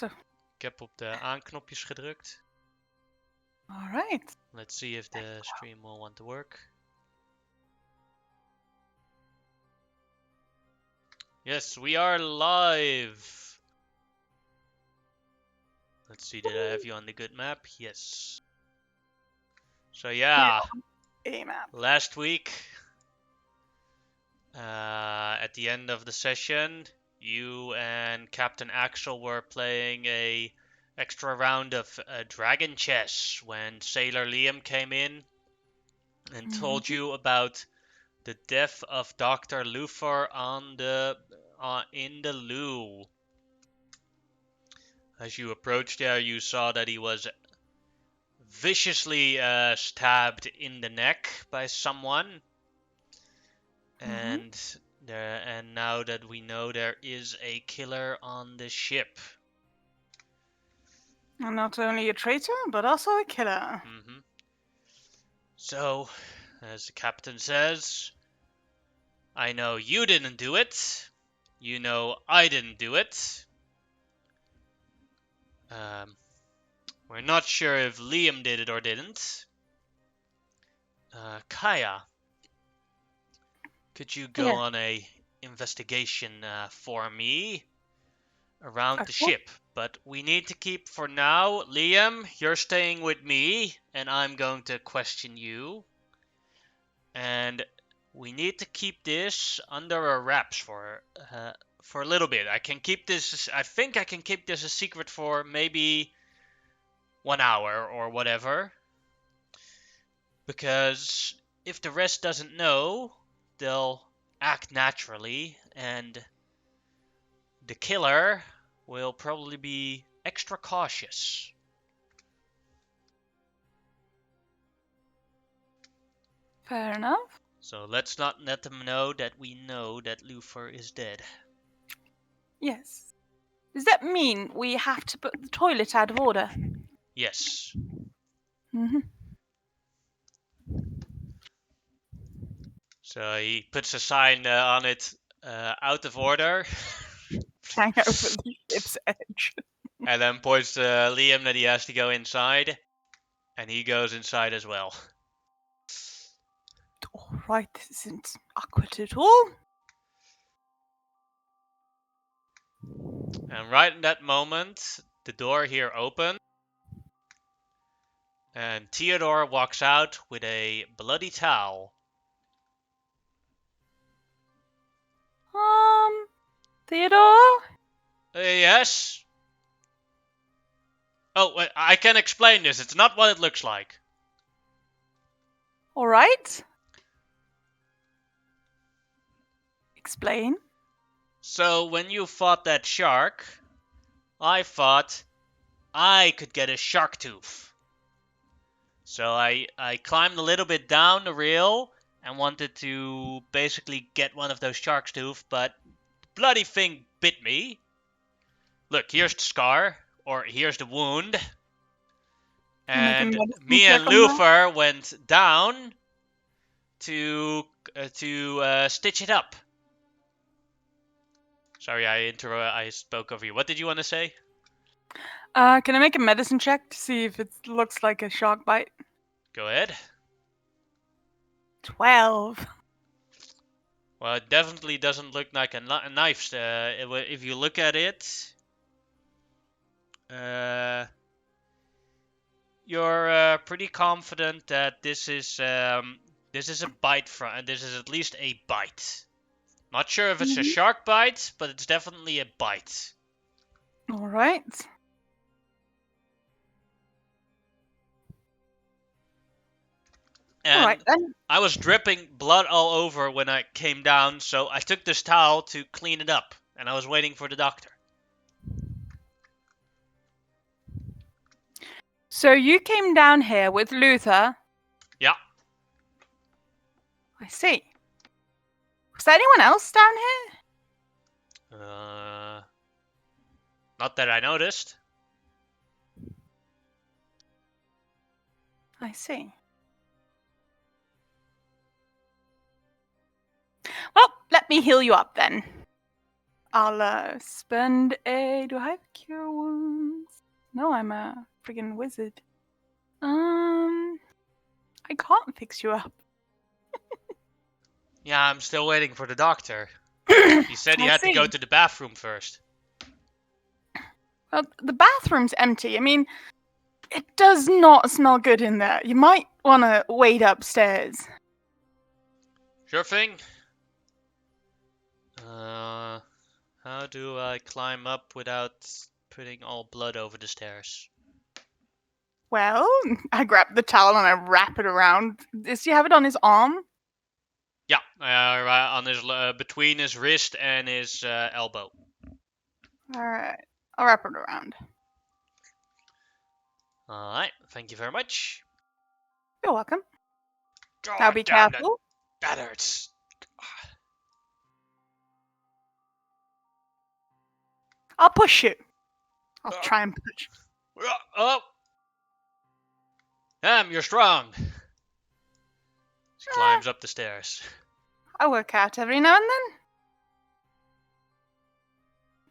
zo. Ik heb op de aanknopjes gedrukt. Alright. Let's see if the stream will want to work. Yes, we are live. Let's see, did I have you on the good map? Yes. So yeah, A-map. last week, at the end of the session, you and Captain Axel were playing a extra round of dragon chess when Sailor Liam came in and told you about the death of Dr. Luthor in the loo. As you approached there, you saw that he was viciously stabbed in the neck by someone. And now that we know there is a killer on the ship. And not only a traitor, but also a killer. So, as the captain says, I know you didn't do it. You know I didn't do it. We're not sure if Liam did it or didn't. Kaya, could you go on a investigation for me around the ship? But we need to keep, for now, Liam, you're staying with me, and I'm going to question you. And we need to keep this under our wraps for a little bit. I think I can keep this a secret for maybe 1 hour or whatever. Because if the rest doesn't know, they'll act naturally, and the killer will probably be extra cautious. Fair enough. So let's not let them know that we know that Luthor is dead. Yes. Does that mean we have to put the toilet out of order? Yes. So he puts a sign on it, out of order. Hang over the ship's edge. And then points to Liam that he has to go inside. And he goes inside as well. Alright, this isn't awkward at all. And right in that moment, the door here opens. And Theodore walks out with a bloody towel. Theodore? Yes? Oh, wait, I can explain this. It's not what it looks like. Alright. Explain. So, when you fought that shark, I thought I could get a shark tooth. So I climbed a little bit down the rail and wanted to basically get one of those shark's tooth, but the bloody thing bit me. Look, here's the scar, or here's the wound. And me and Luthor went down to stitch it up. Sorry, I spoke over you. What did you want to say? Can I make a medicine check to see if it looks like a shark bite? Go ahead. 12. Well, it definitely doesn't look like a knife. If you look at it, you're pretty confident that this is a bite from. This is at least a bite. Not sure if it's a shark bite, but it's definitely a bite. All right. And all right, then. I was dripping blood all over when I came down, so I took this towel to clean it up, and I was waiting for the doctor. So you came down here with Luther? Yeah. I see. Was there anyone else down here? Not that I noticed. I see. Well, let me heal you up then. I'll spend a. Do I have cure wounds? No, I'm a friggin' wizard. I can't fix you up. Yeah, I'm still waiting for the doctor. He said he I had to go see. to the bathroom first. Well, the bathroom's empty. I mean, it does not smell good in there. You might want to wait upstairs. Sure thing. How do I climb up without putting all blood over the stairs? Well, I grab the towel and I wrap it around. Does he have it on his arm? Yeah, right on his between his wrist and his elbow. Alright. I'll wrap it around. Alright, thank you very much. You're welcome. God Now be damn careful. that hurts. I'll push you. I'll try and push. Oh! Damn, you're strong. She climbs up the stairs. I work out every now and then.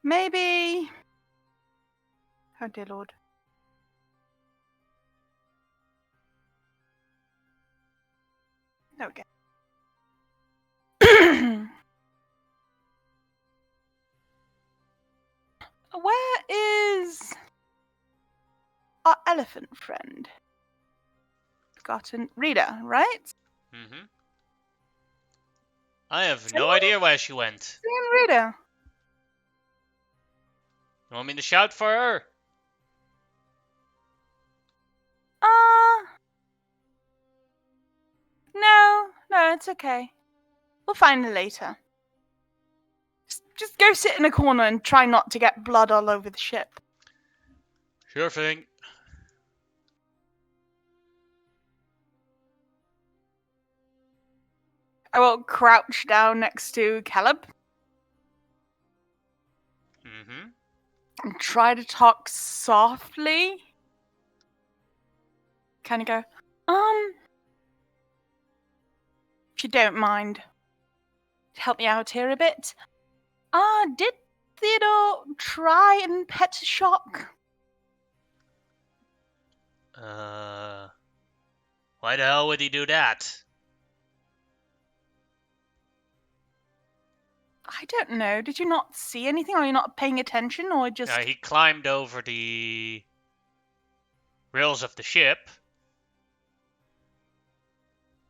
Maybe. Oh dear lord. There we go. Where is our elephant friend? Forgotten. Rita, right? Mm-hmm. I have no idea where she went. Seeing Rita. You want me to shout for her? No, it's okay. We'll find her later. Just go sit in a corner and try not to get blood all over the ship. Sure thing. I will crouch down next to Caleb Mm-hmm. and try to talk softly. Kind of go, if you don't mind, help me out here a bit. Did Theodore try and pet Shock? Why the hell would he do that? I don't know. Did you not see anything? Are you not paying attention, or just... He climbed over the rails of the ship.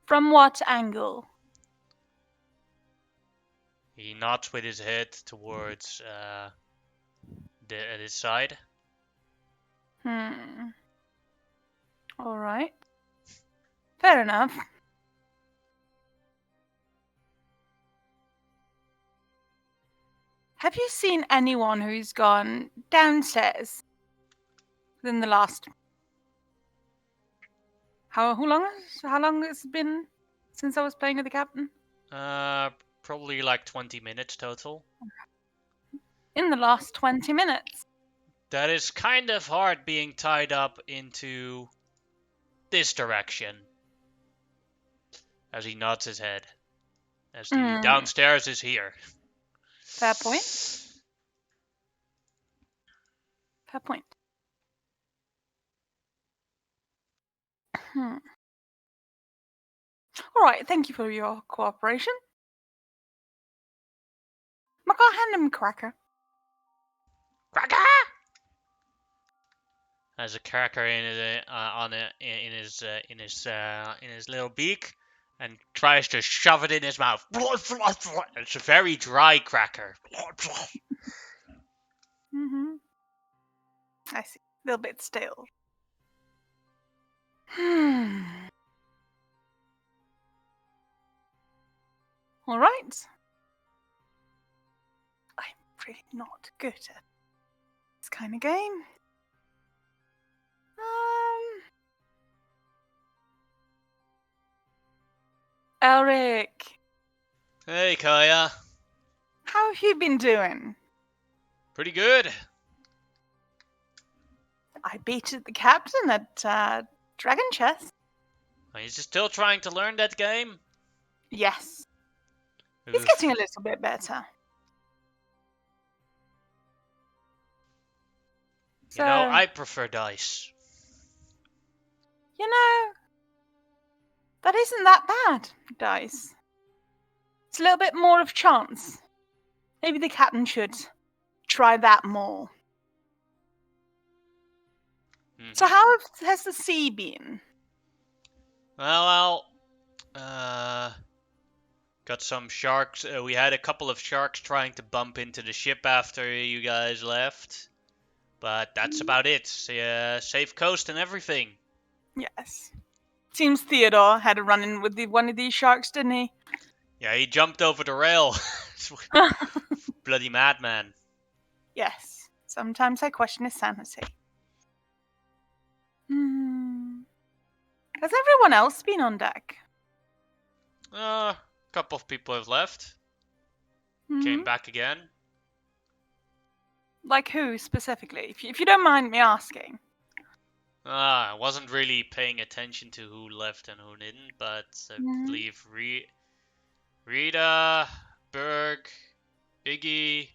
From what angle? He nods with his head towards his side. Alright. Fair enough. Have you seen anyone who's gone downstairs within the last... How long has it been since I was playing with the captain? Probably like 20 minutes total. In the last 20 minutes. That is kind of hard being tied up into this direction. As he nods his head. As the downstairs is here. Fair point. Fair point. Alright, thank you for your cooperation. I'll hand him a cracker. Cracker! Has a cracker in his little beak, and tries to shove it in his mouth. It's a very dry cracker. I see. A little bit stale. Alright. I'm really not good at this kind of game. Elric. Hey, Kaya. How have you been doing? Pretty good. I beat the captain at Dragon Chess. Are you still trying to learn that game? Yes. Oof. He's getting a little bit better. You know, So, I prefer dice. you know, that isn't that bad, dice. It's a little bit more of chance. Maybe the captain should try that more. So, Mm-hmm. how has the sea been? Well, got some sharks. We had a couple of sharks trying to bump into the ship after you guys left. But that's about it. Safe coast and everything. Yes. Seems Theodore had a run in with one of these sharks, didn't he? Yeah, he jumped over the rail. Bloody madman. Yes. Sometimes I question his sanity. Hmm. Has everyone else been on deck? A couple of people have left. Hmm. Came back again. Like who specifically? If you don't mind me asking. I wasn't really paying attention to who left and who didn't, but I Hmm. believe Rita, Berg, Iggy,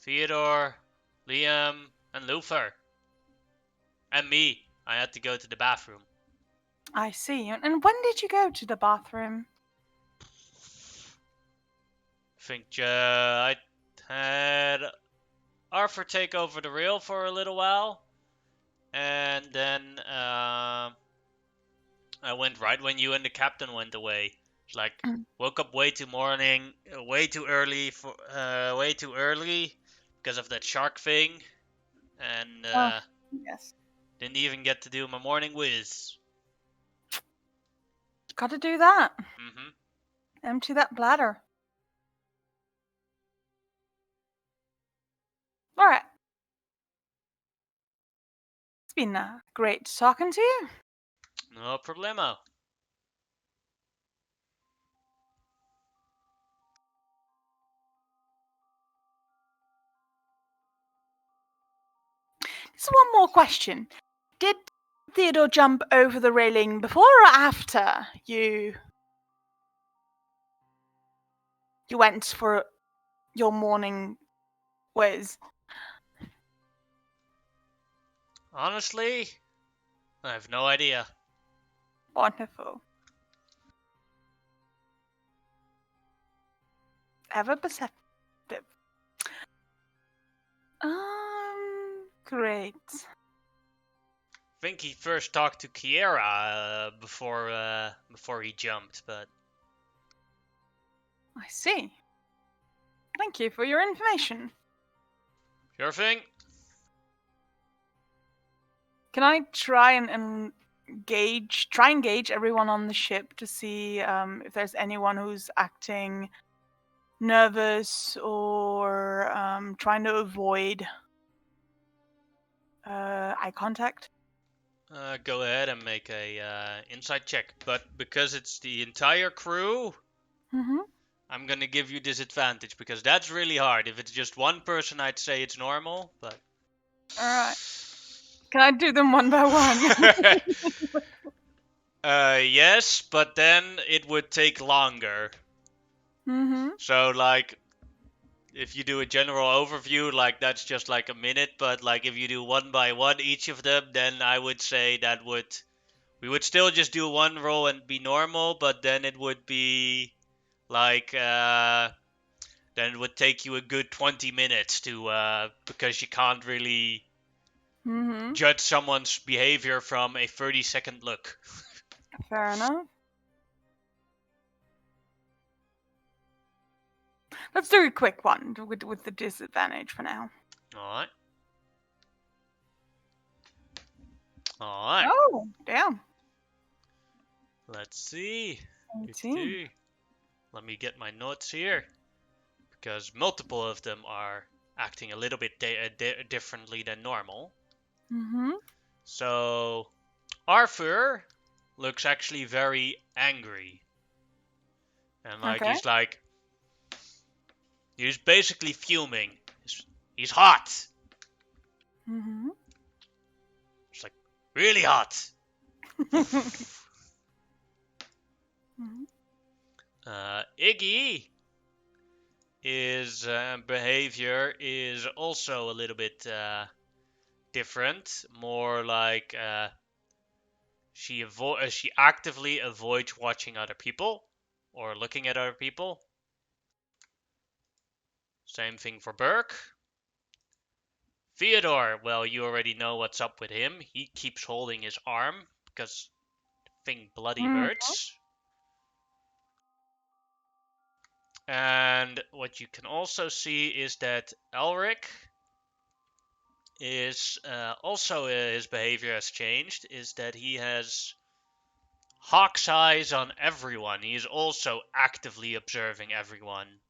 Theodore, Liam, and Luther. And me. I had to go to the bathroom. I see. And when did you go to the bathroom? I think I had Arthur take over the rail for a little while, and then I went right when you and the captain went away. It's like woke up way too early because of that shark thing, and Oh, yes. didn't even get to do my morning whiz. Got to do that. Mm-hmm. Empty that bladder. All right. It's been great talking to you. No problemo. Just one more question. Did Theodore jump over the railing before or after you went for your morning whiz? Honestly, I have no idea. Wonderful. Ever perceptive. Great. I think he first talked to Kiera before he jumped, but I see. Thank you for your information. sure thing. Can I try and gauge everyone on the ship to see if there's anyone who's acting nervous or trying to avoid eye contact? Go ahead and make a insight check, but because it's the entire crew, Mm-hmm. I'm gonna give you disadvantage because that's really hard. If it's just one person, I'd say it's normal, but. All right. Can I do them one by one? Yes, but then it would take longer. Mm-hmm. So, like, if you do a general overview, like, that's just like a minute, but, like, if you do one by one each of them, then I would say we would still just do one roll and be normal, but then it would be, like, then it would take you a good 20 minutes to, because you can't really Mm-hmm. judge someone's behavior from a 30-second look. Fair enough. Let's do a quick one with the disadvantage for now. Alright. Alright. Oh, damn. Let's see. 18. Let me get my notes here. Because multiple of them are acting a little bit differently than normal. Mm-hmm. So, Arthur looks actually very angry. And, like, Okay. he's basically fuming. He's hot. Mm-hmm. It's like, really hot. Mm-hmm. Iggy, his behavior is also a little bit different. More like she actively avoids watching other people or looking at other people. Same thing for Burke. Theodore, well, you already know what's up with him. He keeps holding his arm because the thing bloody Mm. hurts. And what you can also see is that Elric is also his behavior has changed. Is that he has hawk's eyes on everyone. He is also actively observing everyone.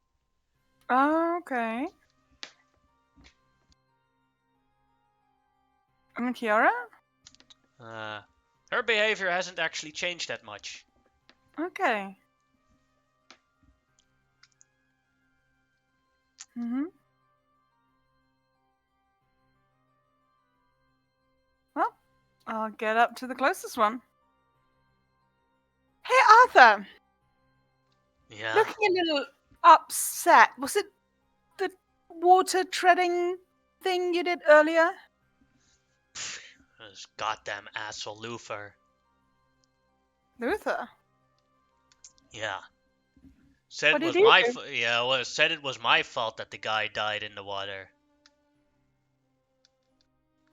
Okay. And Kiara? Her behavior hasn't actually changed that much. Okay. Well, I'll get up to the closest one. Hey, Arthur! Yeah. Looking a little upset. Was it the water treading thing you did earlier? This goddamn asshole Luther. Luther? Yeah. Said What it did was he my do? said it was my fault that the guy died in the water.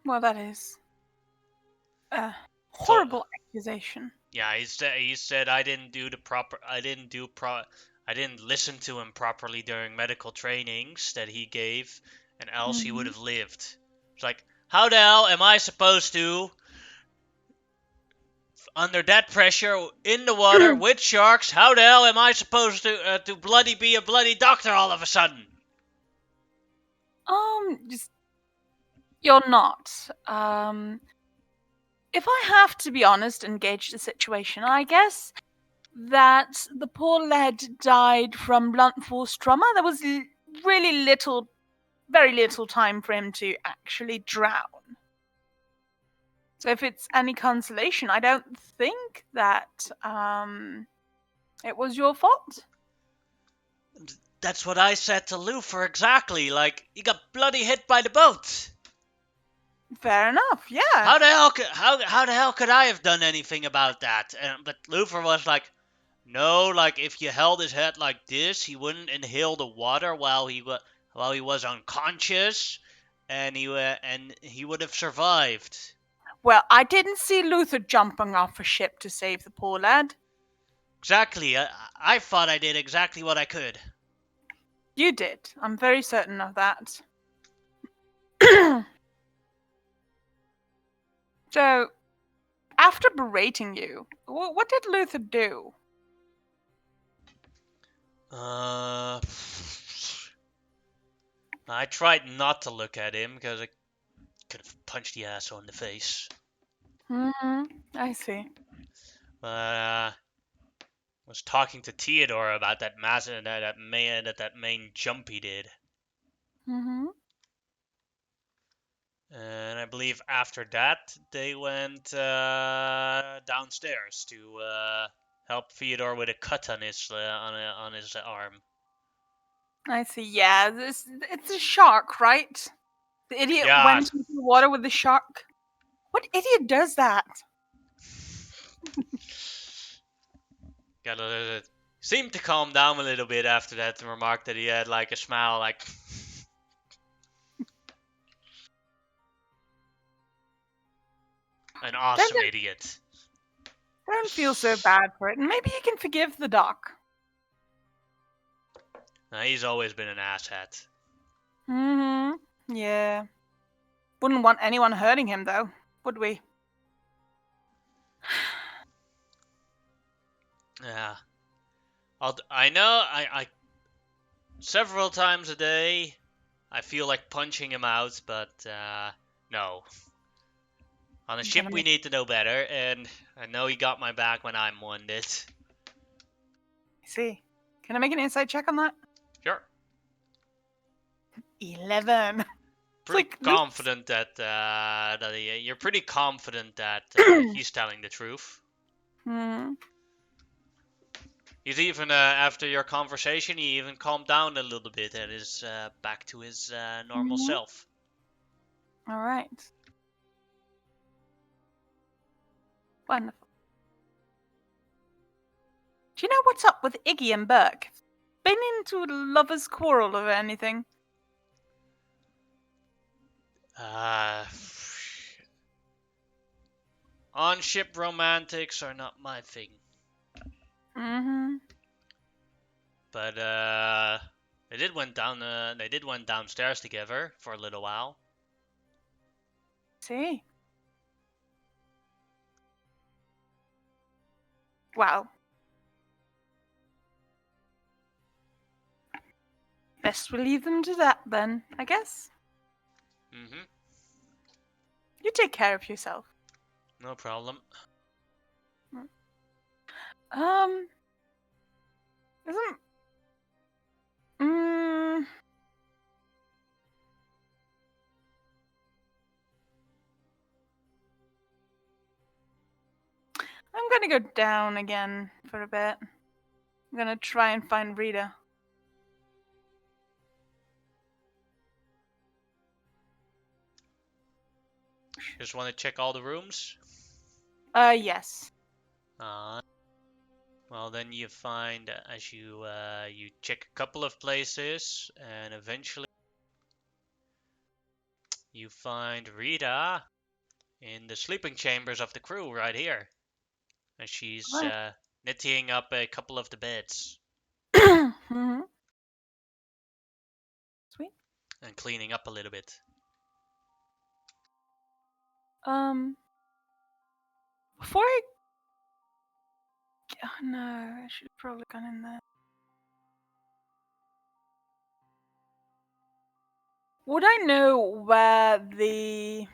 Well, that is a So, horrible accusation. yeah, he said I didn't listen to him properly during medical trainings that he gave, and else he would have lived. It's like, how the hell am I supposed to, under that pressure in the water with sharks? How the hell am I supposed to bloody be a bloody doctor all of a sudden? Just you're not. If I have to be honest and gauge the situation, I guess that the poor lad died from blunt force trauma. There was really little, very little time for him to actually drown. So if it's any consolation, I don't think that it was your fault. That's what I said to Luther exactly. Like, he got bloody hit by the boat. Fair enough, yeah. How the hell could I have done anything about that? But Luther was like, no, like if you held his head like this, he wouldn't inhale the water while he was unconscious, and he would have survived. Well, I didn't see Luther jumping off a ship to save the poor lad. Exactly. I thought I did exactly what I could. You did. I'm very certain of that. So, after berating you, what did Luther do? I tried not to look at him because I could have punched the asshole in the face. I see. Was talking to Theodore about that main jump he did. And I believe after that they went downstairs to help Theodore with a cut on his arm. I see. Yeah, it's a shark, right? The idiot went into the water with the shark. What idiot does that? Seemed to calm down a little bit after that and remarked that he had like a smile like an awesome idiot. Don't feel so bad for it, and maybe you can forgive the doc. He's always been an asshat. Yeah. Wouldn't want anyone hurting him, though, would we? Yeah. I know. I several times a day, I feel like punching him out, but no. On a ship, we need to know better, and I know he got my back when I'm wounded. I see. Can I make an insight check on that? Sure. 11. Pretty confident that you're pretty confident that he's telling the truth. He's even after your conversation, he even calmed down a little bit and is back to his normal self. All right. Wonderful. Do you know what's up with Iggy and Burke? Been into a lover's quarrel or anything? On-ship romantics are not my thing. Mm-hmm. But they did went downstairs together for a little while. See? Well. Best we leave them to that then, I guess. Mm-hmm. You take care of yourself. No problem. Isn't... Mm, I'm gonna go down again for a bit. I'm gonna try and find Rita. Just want to check all the rooms? Yes. Well, then you find as you check a couple of places, and eventually you find Rita in the sleeping chambers of the crew right here, and she's Right. knitting up a couple of the beds Mm-hmm. Sweet. and cleaning up a little bit. Before I... Oh, no, I should have probably gone in there. Would I know where the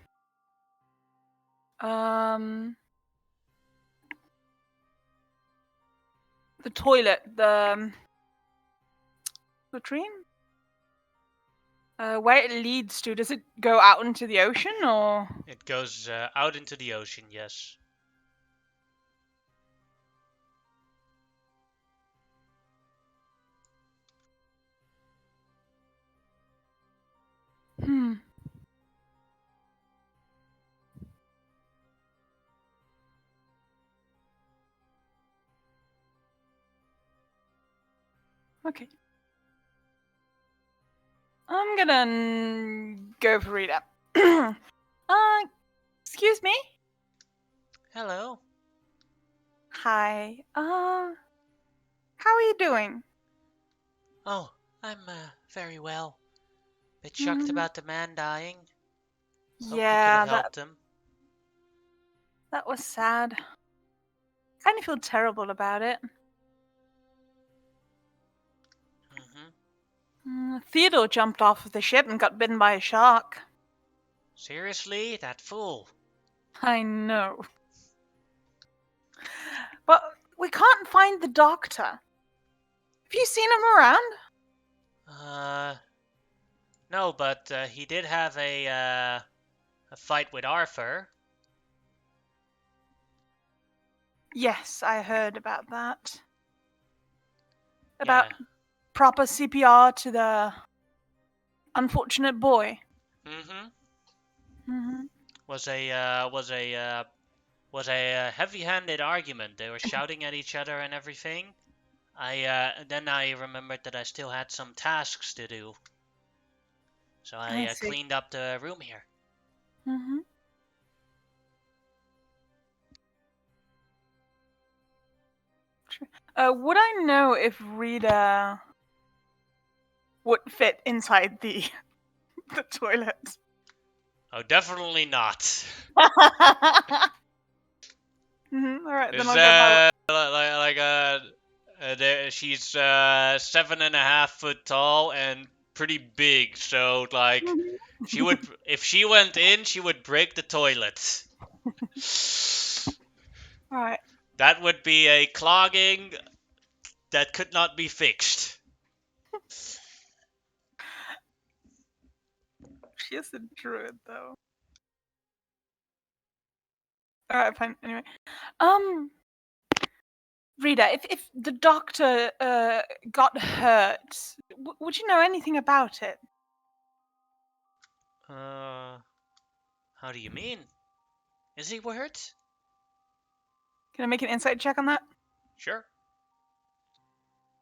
toilet, the latrine? Where it leads to, does it go out into the ocean, or...? It goes out into the ocean, yes. Okay. I'm gonna go for Rita. Excuse me? Hello. Hi. How are you doing? Oh, I'm very well. Bit shocked Mm, about the man dying. Hope we could have yeah, helped him. that was sad. Kind of feel terrible about it. Theodore jumped off of the ship and got bitten by a shark. Seriously? That fool? I know. But we can't find the doctor. Have you seen him around? No, but he did have a fight with Arthur. Yes, I heard about that. About Yeah. proper CPR to the unfortunate boy. Mm-hmm. Was a heavy-handed argument. They were shouting at each other and everything. Then I remembered that I still had some tasks to do, so I I see. cleaned up the room here. Mm-hmm. Would I know if Rita would fit inside the the toilet? Oh, definitely not. All right, then I'll go by. She's 7.5 foot tall and pretty big, so like she would, if she went in, she would break the toilet. All right. That would be a clogging that could not be fixed. She is a druid, though. All right, fine. Anyway, Rita, if the doctor got hurt, would you know anything about it? How do you mean? Is he hurt? Can I make an insight check on that? Sure.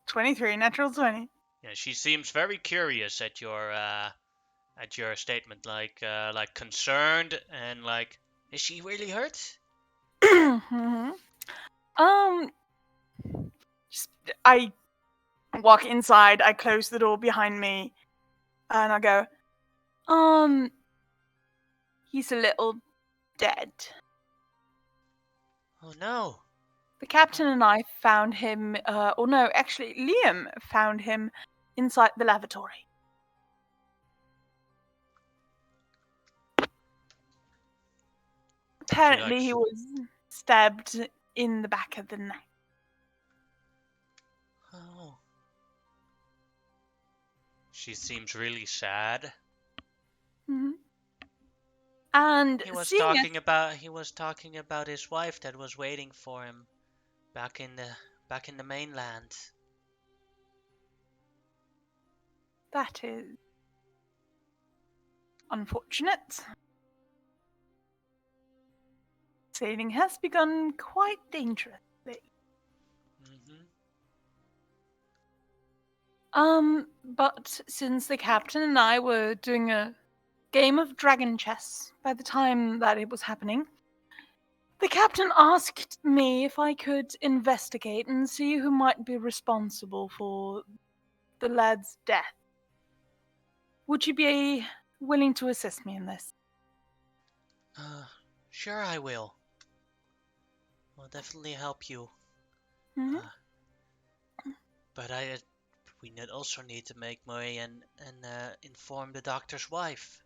23, natural 20. Yeah, she seems very curious at your statement, like concerned and like, is she really hurt? Mhm. I walk inside, I close the door behind me, and I go, he's a little dead. Oh no. The captain and I found him, or no, actually, Liam found him inside the lavatory. Apparently, he was stabbed in the back of the neck. Oh. She seems really sad. Mm-hmm. And he was talking about his wife that was waiting for him back in the mainland. That is unfortunate. Sailing has begun quite dangerously. But since the captain and I were doing a game of dragon chess by the time that it was happening, the captain asked me if I could investigate and see who might be responsible for the lad's death. Would you be willing to assist me in this? Sure I will. I'll definitely help you. Mm-hmm. But we also need to make Murray and inform the doctor's wife.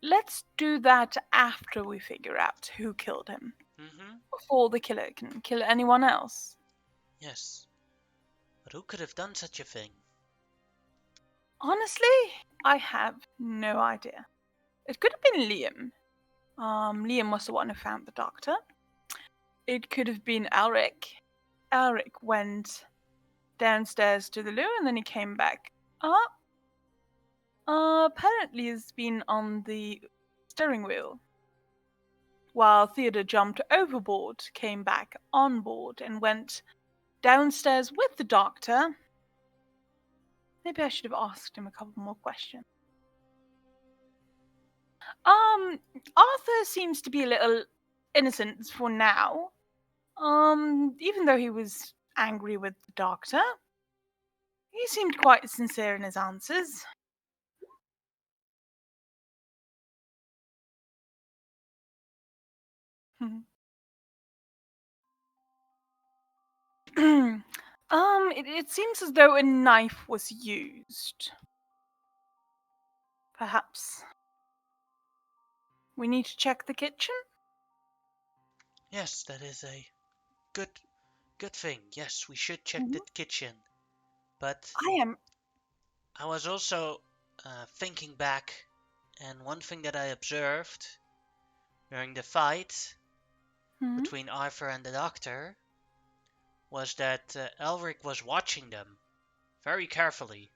Let's do that after we figure out who killed him. Before the killer can kill anyone else. Yes. But who could have done such a thing? Honestly, I have no idea. It could have been Liam. Liam was the one who found the doctor. It could have been Alric. Alric went downstairs to the loo and then he came back up. Apparently he's been on the steering wheel. While Theodore jumped overboard, came back on board, and went downstairs with the doctor. Maybe I should have asked him a couple more questions. Arthur seems to be a little innocent for now. Even though he was angry with the doctor, he seemed quite sincere in his answers. It seems as though a knife was used. Perhaps we need to check the kitchen? Yes, that is a good thing. Yes, we should check the kitchen. But I was also thinking back, and one thing that I observed during the fight between Arthur and the doctor was that Elric was watching them very carefully.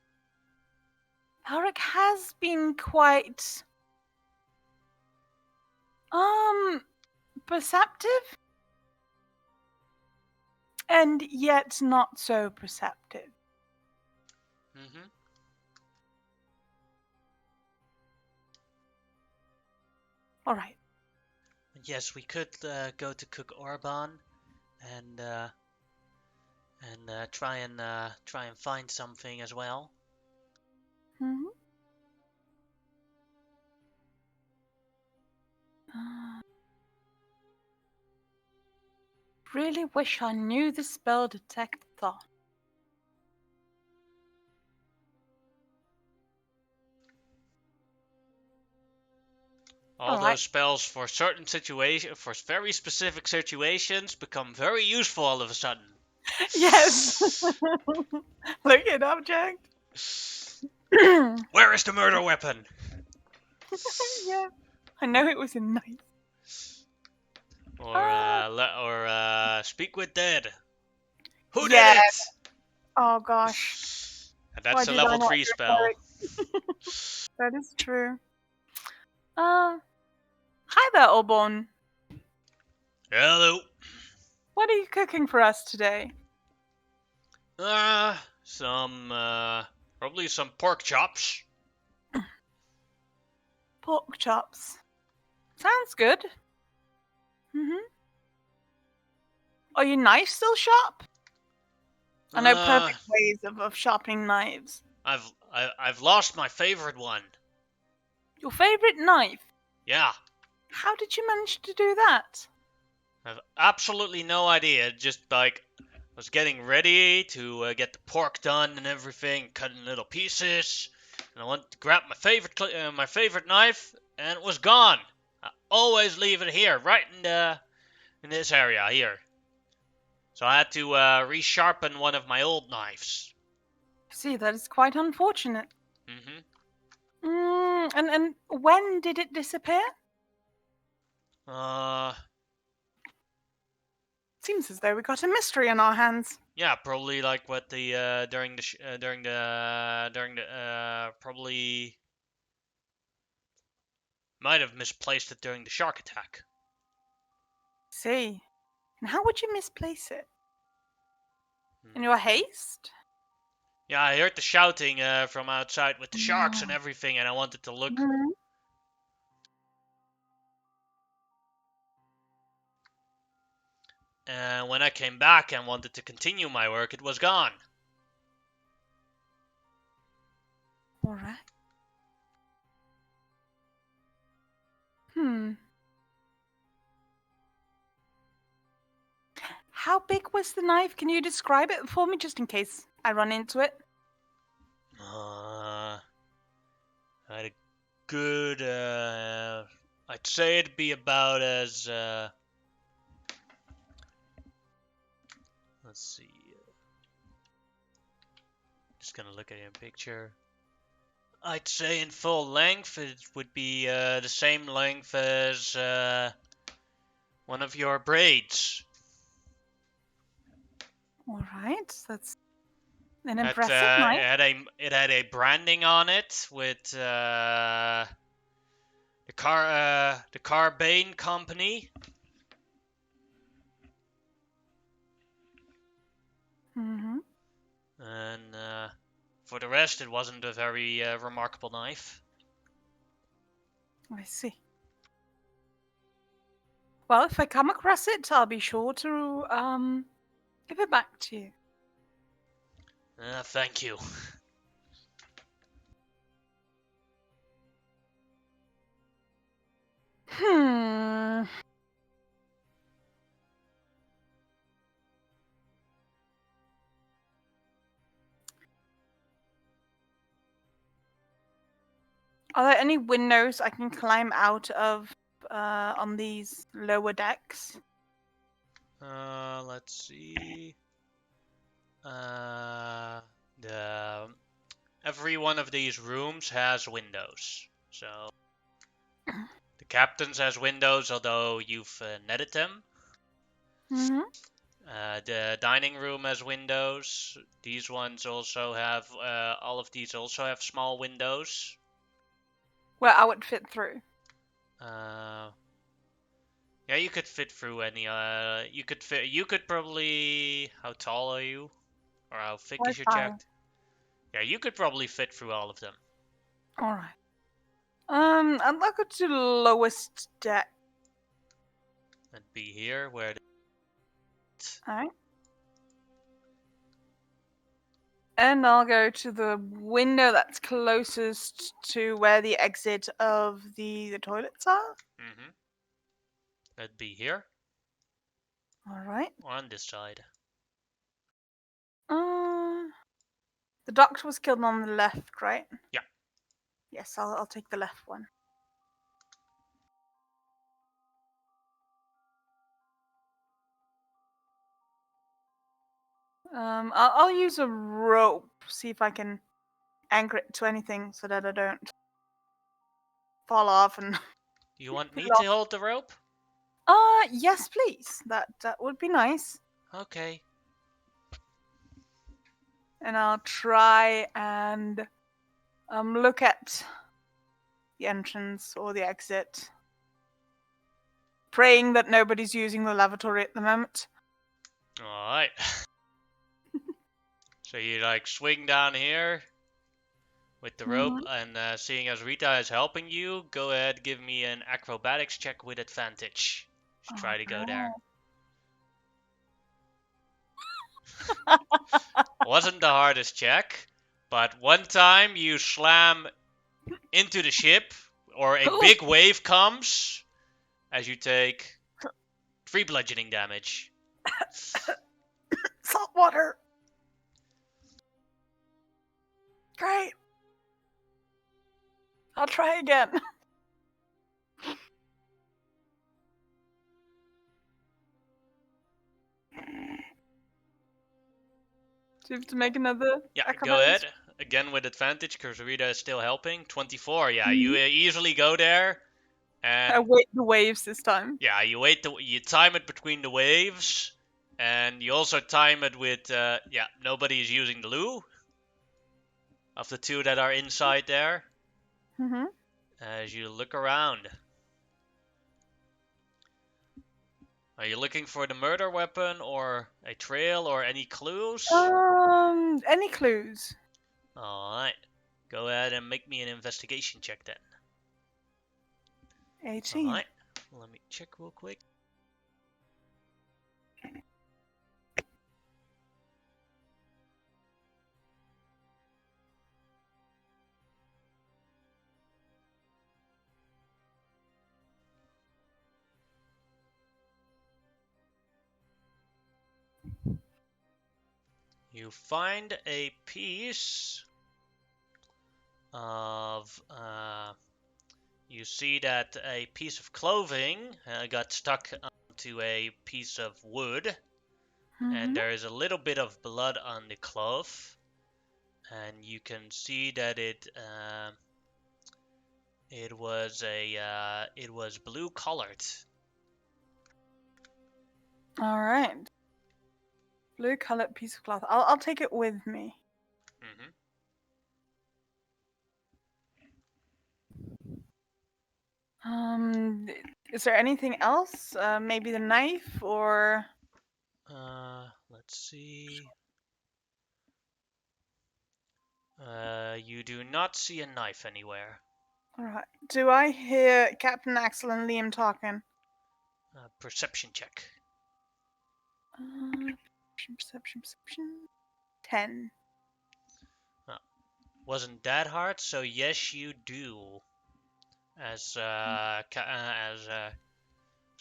Elric has been quite perceptive, and yet not so perceptive. All right. Yes, we could go to Cook Orban and try and find something as well. Really wish I knew the spell detect thought. All those spells for certain situations, for very specific situations, become very useful all of a sudden. Yes. Look at object. Where is the murder weapon? Yeah, I know it was a knife. Or speak with dead. Who did it? Oh gosh. That's a level 3 spell. That is true. Hi there, Obon. Hello. What are you cooking for us today? Probably some pork chops. Pork chops. Sounds good. Mm-hmm. Are your knives still sharp? I know perfect ways of sharpening knives. I've lost my favorite one. Your favorite knife? Yeah. How did you manage to do that? I've absolutely no idea. Just like was getting ready to get the pork done and everything, cutting little pieces, and I went to grab my favorite knife, and it was gone. I always leave it here, right in this area here. So I had to resharpen one of my old knives. See, that is quite unfortunate. Mm-hmm. And when did it disappear? Seems as though we got a mystery on our hands. Yeah, probably like what the probably might have misplaced it during the shark attack. See, and how would you misplace it? In Hmm. your haste? Yeah, I heard the shouting from outside with the sharks and everything, and I wanted to look. Mm-hmm. And when I came back and wanted to continue my work, it was gone. All right. Hmm. How big was the knife? Can you describe it for me, just in case I run into it? I had a good. I'd say it'd be about as. Let's see. Just gonna look at your picture. I'd say in full length it would be the same length as one of your braids. All right, that's an It, impressive knife. it had a branding on it with the Carbane company. Mm-hmm. And for the rest, it wasn't a very remarkable knife. I see. Well, if I come across it, I'll be sure to give it back to you. Thank you. Hmm. Are there any windows I can climb out of on these lower decks? Let's see. The Every one of these rooms has windows. So the captain's has windows, although you've netted them. Mm-hmm. The dining room has windows. These ones also have. All of these also have small windows. Where I would fit through. Uh, yeah, you could fit through any. You could fit. You could probably. How tall are you? Or how thick is your 5'5". jacket? Yeah, you could probably fit through all of them. All right. I'd like it to the lowest deck. And be here where. All right. And I'll go to the window that's closest to where the exit of the toilets are. Mm-hmm. That'd be here All right. or on this side. Uh, the doctor was killed on the left, right? Yeah. Yes, I'll take the left one. I'll use a rope. See if I can anchor it to anything so that I don't fall off and You want get me to off. hold the rope? Yes, please. That would be nice. Okay. And I'll try and look at the entrance or the exit. praying that nobody's using the lavatory at the moment. Alright. So you like swing down here with the rope, and seeing as Rita is helping you, go ahead, give me an acrobatics check with advantage. Just try to go there. Wasn't the hardest check, but one time you slam into the ship, or a big wave comes, as you take 3 bludgeoning damage. Salt water. Great. I'll try again. Do you have to make another? Yeah, acrobatics? go ahead. Again with advantage, because Rita is still helping. 24, yeah, you easily go there. And I wait the waves this time. yeah, you time it between the waves, and you also time it with, nobody is using the loo. Of the two that are inside there. Mm-hmm. As you look around. Are you looking for the murder weapon, or a trail, or any clues? Any clues? Alright. Go ahead and make me an investigation check then. 18. Alright. Let me check real quick. You find a piece of, you see that a piece of clothing got stuck onto a piece of wood, and there is a little bit of blood on the cloth, and you can see that it was blue colored. All right. Blue colored piece of cloth. I'll take it with me. Is there anything else? Maybe the knife or? Let's see. You do not see a knife anywhere. All right. Do I hear Captain Axel and Liam talking? Perception check. Perception. 10. Wasn't that hard, so yes, you do. As the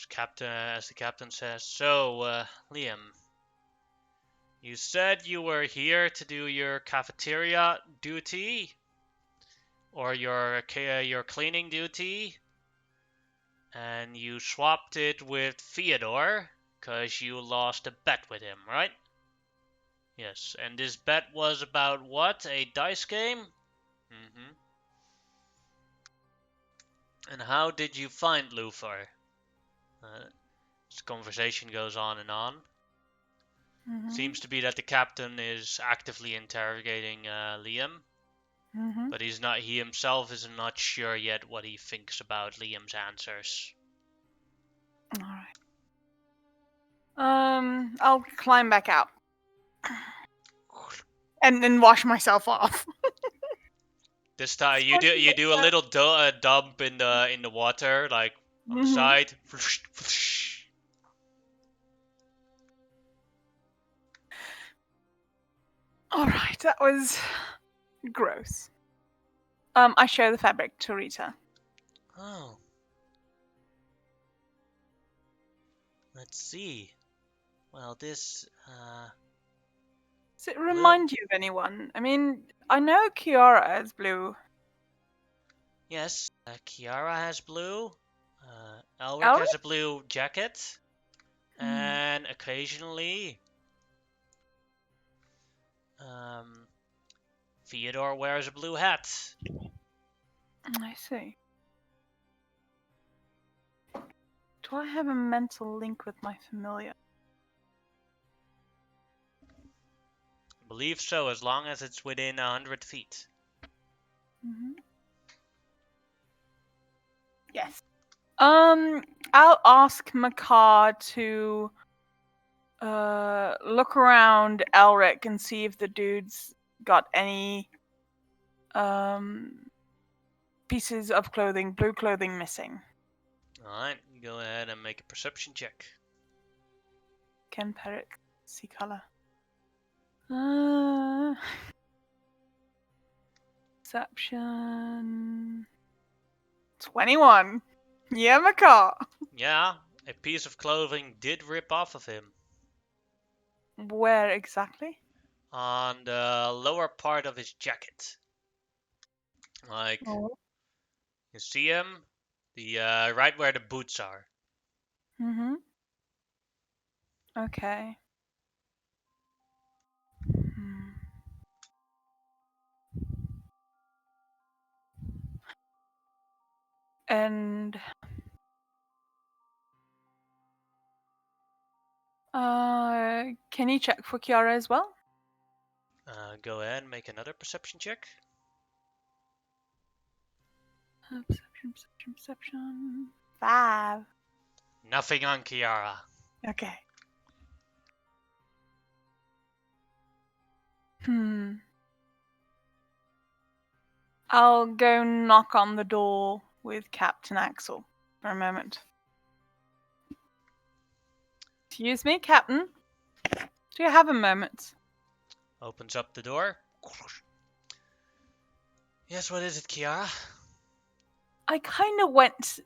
captain says. So, Liam, you said you were here to do your cafeteria duty, or your cleaning duty, and you swapped it with Theodore because you lost a bet with him, right? Yes, and this bet was about what? A dice game? And how did you find Luthor? This conversation goes on and on. Seems to be that the captain is actively interrogating Liam, but he himself is not sure yet what he thinks about Liam's answers. All right. I'll climb back out and then wash myself off. This time you do a little dump in the water, like on the side. All right, that was gross. I show the fabric to Rita. Oh. Let's see. Well, this Does it remind you of anyone? I mean, I know Kiara has blue. Yes, Kiara has blue. Elric has a blue jacket. And occasionally, Theodore wears a blue hat. I see. Do I have a mental link with my familiar? I believe so, as long as it's within 100 feet. Yes. I'll ask Makar to look around Elric and see if the dude's got any pieces of clothing, blue clothing missing. Alright, go ahead and make a perception check. Ken Perrick, see color. Perception 21. Yeah, Makar. Yeah, a piece of clothing did rip off of him. Where exactly? On the lower part of his jacket. Like, Oh. you see him? The right where the boots are. Mm-hmm. Okay. Hmm. And can you check for Kiara as well? Go ahead and make another perception check. Perception. 5. Nothing on Kiara. Okay. I'll go knock on the door with Captain Axel for a moment. Excuse me, Captain. Do you have a moment? Opens up the door. Yes, what is it, Kiara? I kind of went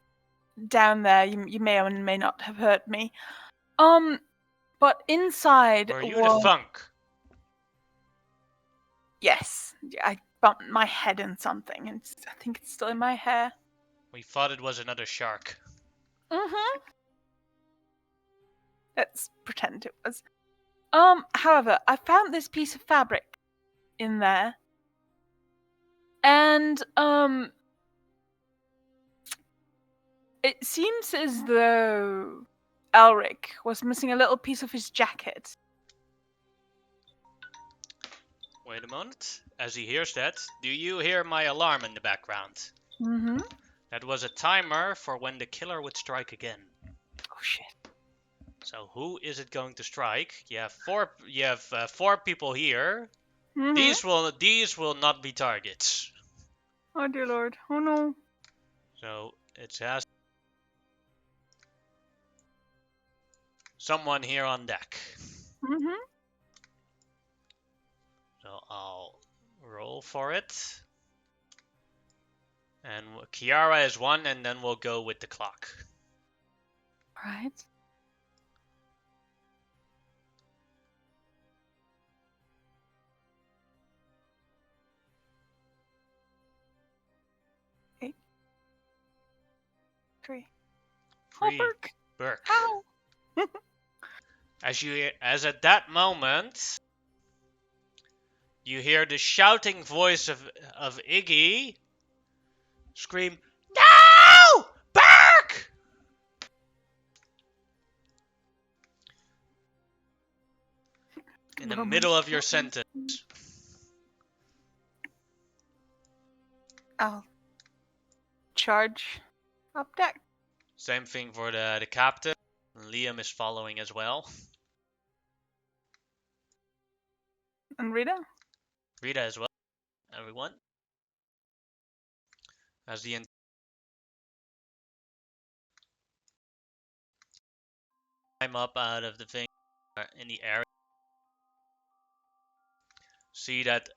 down there. You may or may not have heard me. But inside Were you the funk? Yes, I bumped my head in something, and I think it's still in my hair. We thought it was another shark. Mm-hmm. Let's pretend it was. However, I found this piece of fabric in there, and it seems as though Elric was missing a little piece of his jacket. Wait a moment. As he hears that, do you hear my alarm in the background? Mm-hmm. That was a timer for when the killer would strike again. Oh shit. So who is it going to strike? You have four people here. Mm-hmm. These will not be targets. Oh dear lord. Oh no. So it has someone here on deck. Mm-hmm. So I'll roll for it. And Kiara is 1, and then we'll go with the clock. Right. Eight. 3. Oh, Burke. Burke. Ow. As at that moment, you hear the shouting voice of Iggy scream, "No! Burke!" In the middle of your sentence. I'll charge up deck. Same thing for the captain. Liam is following as well. And Rita? Rita as well. Everyone. As the climb up out of the thing in the area. See that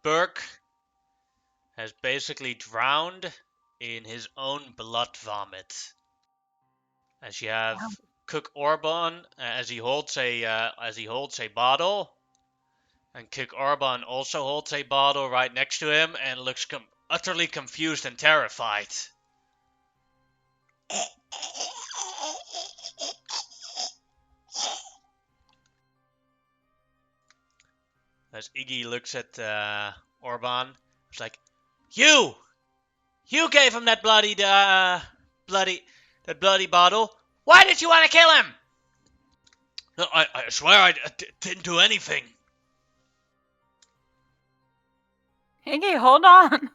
Burke has basically drowned in his own blood vomit. As you have Cook Orban as he holds a bottle, and Cook Orban also holds a bottle right next to him and looks utterly confused and terrified. As Iggy looks at Orban, it's like, You gave him that bloody bottle. Why did you want to kill him? No, I swear I didn't do anything. Iggy, hold on.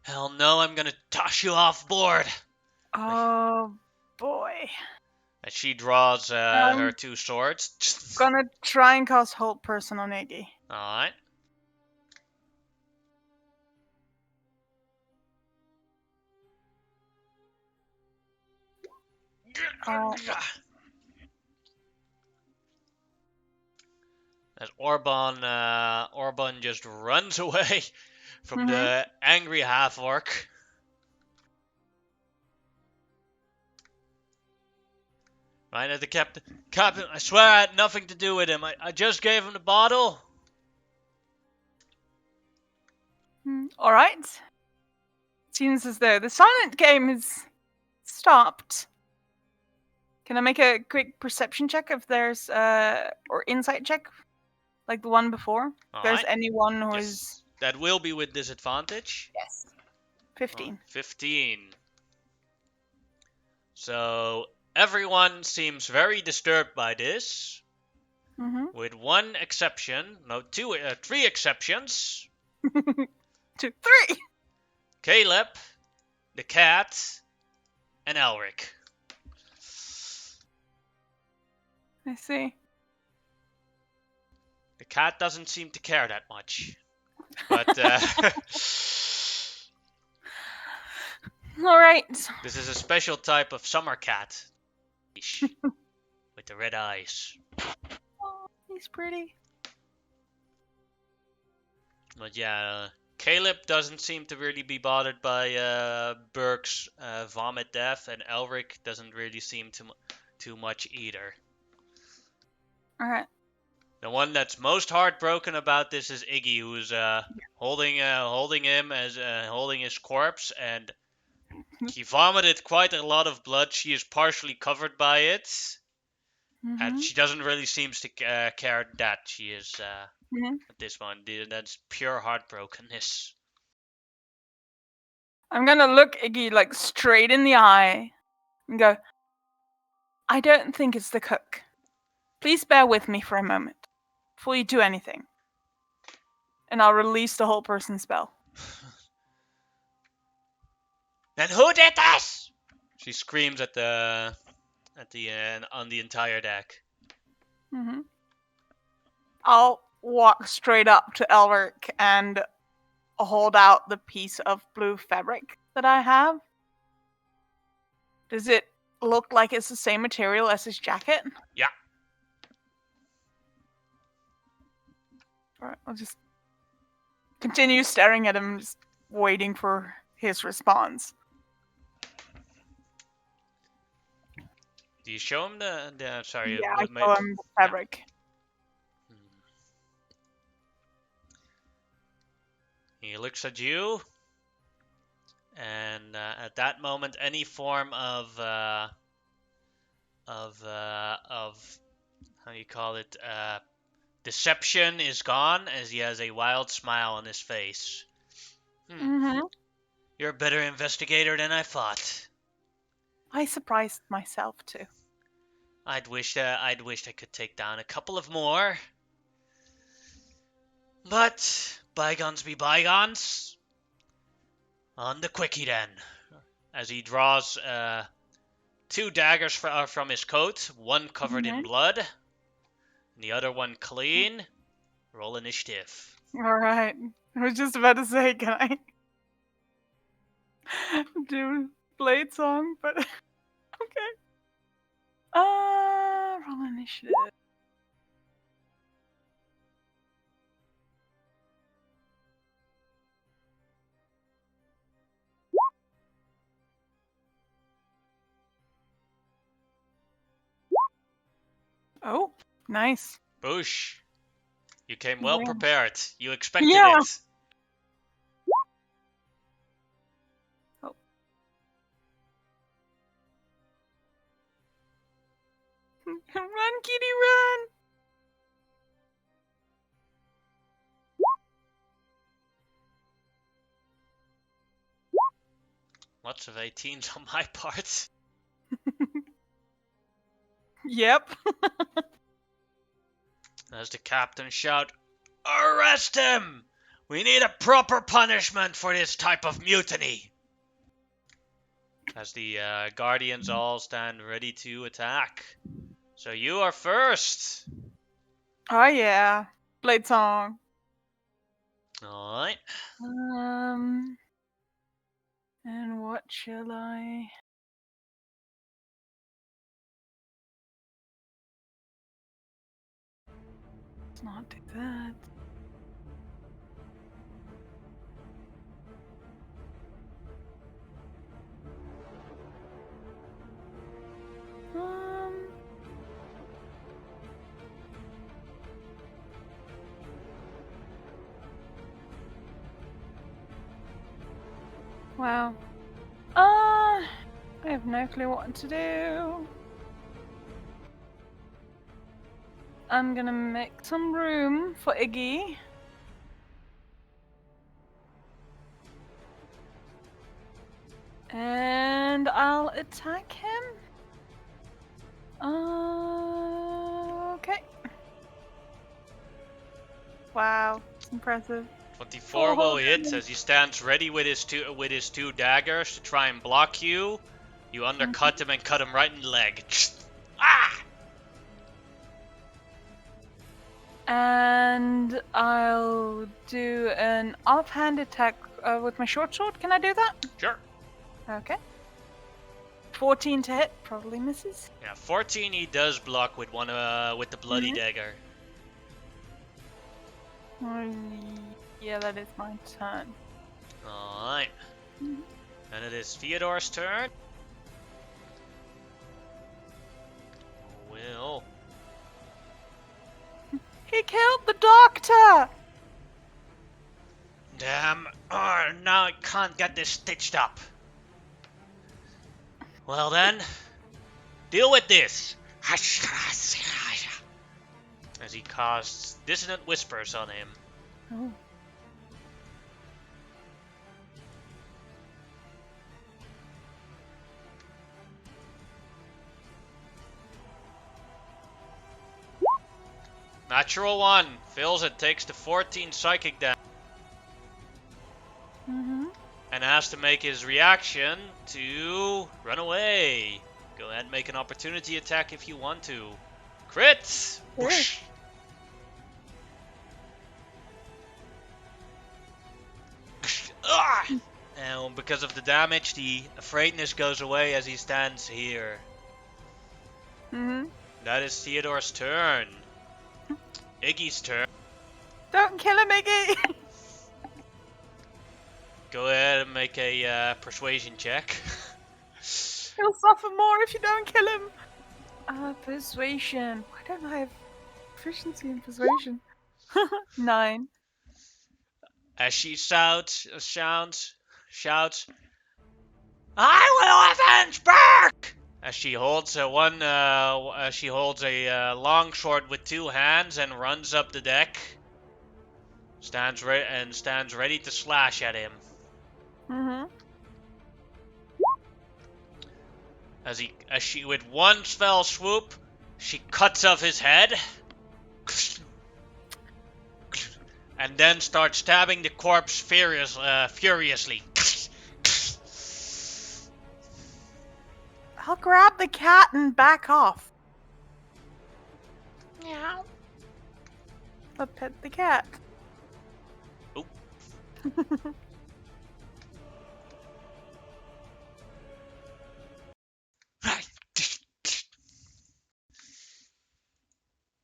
Hell no, I'm gonna toss you off board. Oh boy. And she draws her I'm two swords. gonna try and cast Hold Person on Iggy. Alright. As Orban just runs away from the angry half-orc. Right at the captain. Captain, I swear I had nothing to do with him. I just gave him the bottle. Alright. Seems as though the silent game is stopped. Can I make a quick perception check if there's or insight check like the one before? If there's anyone who is That will be with disadvantage. Yes. 15. 15. So everyone seems very disturbed by this. With one exception. No, three exceptions. 2, 3. Caleb, the cat, and Elric. I see. The cat doesn't seem to care that much. But, Alright. This is a special type of summer cat. With the red eyes. Oh, he's pretty. But yeah, Caleb doesn't seem to really be bothered by Burke's vomit death, and Elric doesn't really seem too much either. Alright. The one that's most heartbroken about this is Iggy, who's holding him as holding his corpse, and he vomited quite a lot of blood. She is partially covered by it, and she doesn't really seem to care that she is at this one. That's pure heartbrokenness. I'm gonna look Iggy like straight in the eye and go, I don't think it's the cook. Please bear with me for a moment before you do anything. And I'll release the Hold Person spell. Then who did this? She screams on the entire deck. I'll walk straight up to Elric and hold out the piece of blue fabric that I have. Does it look like it's the same material as his jacket? Yeah. Alright, I'll just continue staring at him, just waiting for his response. Do you show him the sorry? Yeah, I show him the fabric. Yeah. He looks at you, and at that moment, any form of how do you call it? Deception is gone, as he has a wild smile on his face. You're a better investigator than I thought. I surprised myself too. I'd wished I could take down a couple of more. But bygones be bygones. On the quickie then. As he draws 2 daggers from his coat, one covered in blood, and the other one clean. Roll initiative. Alright. I was just about to say, can I do Blade Song? But okay. Roll initiative. Oh, nice. Boosh. You came well prepared. You expected it. Oh. Run, kitty, run! Lots of 18s on my part. Yep. As the captain shout, "Arrest him! We need a proper punishment for this type of mutiny. As the guardians all stand ready to attack. So you are first. Oh yeah, Blade Song. All right. And what shall I? Let's not do that. Wow. I have no clue what to do. I'm gonna make some room for Iggy. And I'll attack him. Okay. Wow, it's impressive. 24 will hit as he stands ready with his two daggers to try and block you. You undercut him and cut him right in the leg. Ah! And I'll do an offhand attack with my short sword. Can I do that? Sure. Okay. 14 to hit, probably misses. Yeah, 14 he does block with one with the bloody dagger. Yeah, that is my turn. Alright. And it is Theodore's turn. Will. He killed the doctor! Damn. Now I can't get this stitched up. Well then, deal with this. As he casts Dissonant Whispers on him. Oh. Natural 1. Fails it, takes the 14 psychic damage. And has to make his reaction to run away. Go ahead and make an opportunity attack if you want to. Crit! Whoosh. And because of the damage, the afraidness goes away as he stands here. That is Theodore's turn. Iggy's turn. Don't kill him, Iggy! Go ahead and make a persuasion check. He'll suffer more if you don't kill him. Persuasion. Why don't I have proficiency in persuasion? 9. As she shouts, "I will avenge Burke!" As she holds a long sword with two hands and runs up the deck. Stands ready to slash at him. As she with one fell swoop, she cuts off his head. And then starts stabbing the corpse furiously. I'll grab the cat and back off. Meow. I'll pet the cat. Oh.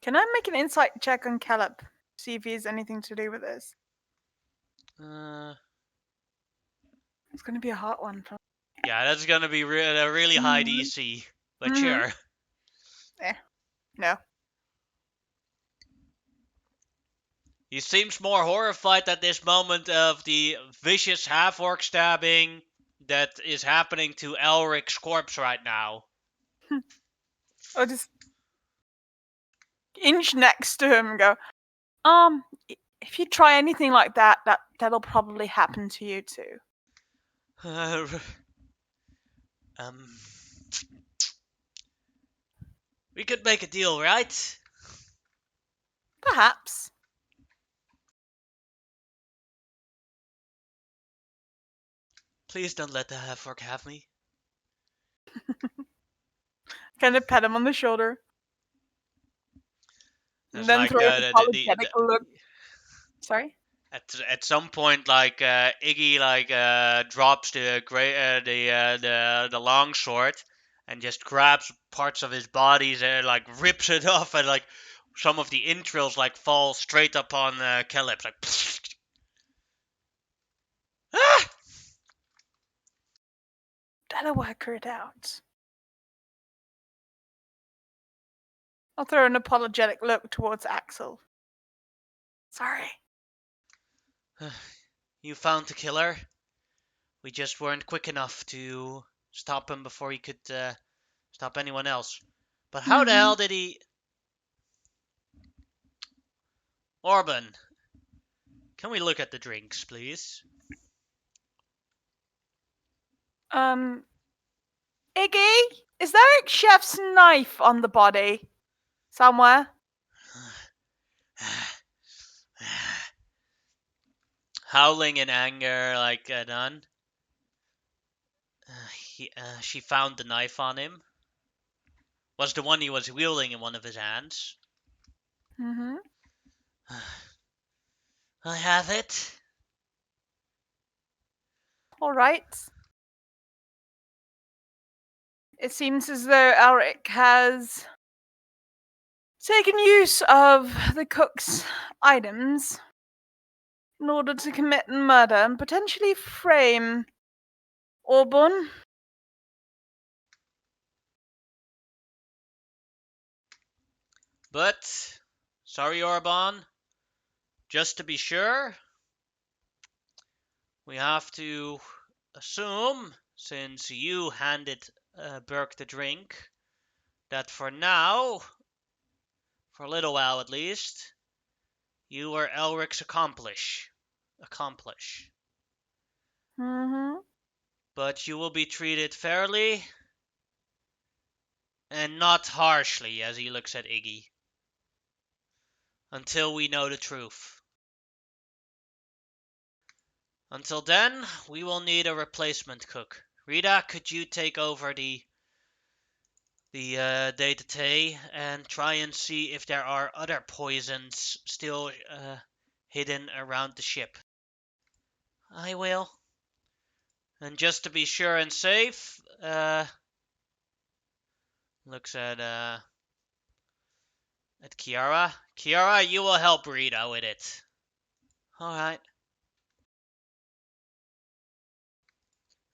Can I make an insight check on Caleb? See if he has anything to do with this. It's going to be a hot one. Yeah, that's going to be a really high DC. But sure. No. He seems more horrified at this moment of the vicious half-orc stabbing that is happening to Elric's corpse right now. I'll just inch next to him and go, if you try anything like that, that'll probably happen to you too. We could make a deal, right? Perhaps. Please don't let the half-orc have me. Kind of pet him on the shoulder. And It's then like throw an apologetic look. Sorry? at some point, like Iggy, like drops the long sword and just grabs parts of his body and like rips it off, and like some of the entrails like fall straight up on Caleb. Like, ah! That'll work it out. I'll throw an apologetic look towards Axel. Sorry. You found the killer. We just weren't quick enough to stop him before he could stop anyone else. But how the hell did he... Orban, can we look at the drinks, please? Iggy, is there a chef's knife on the body? Somewhere? Howling in anger like Nun. She found the knife on him. Was the one he was wielding in one of his hands. Mm-hmm. I have it. All right. It seems as though Elric has taken use of the cook's items in order to commit murder and potentially frame Orban. But, sorry Orban, just to be sure, we have to assume, since you handed Burke the drink, that for now, for a little while at least, you were Elric's accomplice. Mm-hmm. But you will be treated fairly and not harshly, as he looks at Iggy, until we know the truth. Until then, we will need a replacement cook. Rita, could you take over the day-to-day and try and see if there are other poisons still hidden around the ship? I will. And just to be sure and safe, looks at Kiara. Kiara, you will help Rita with it. All right.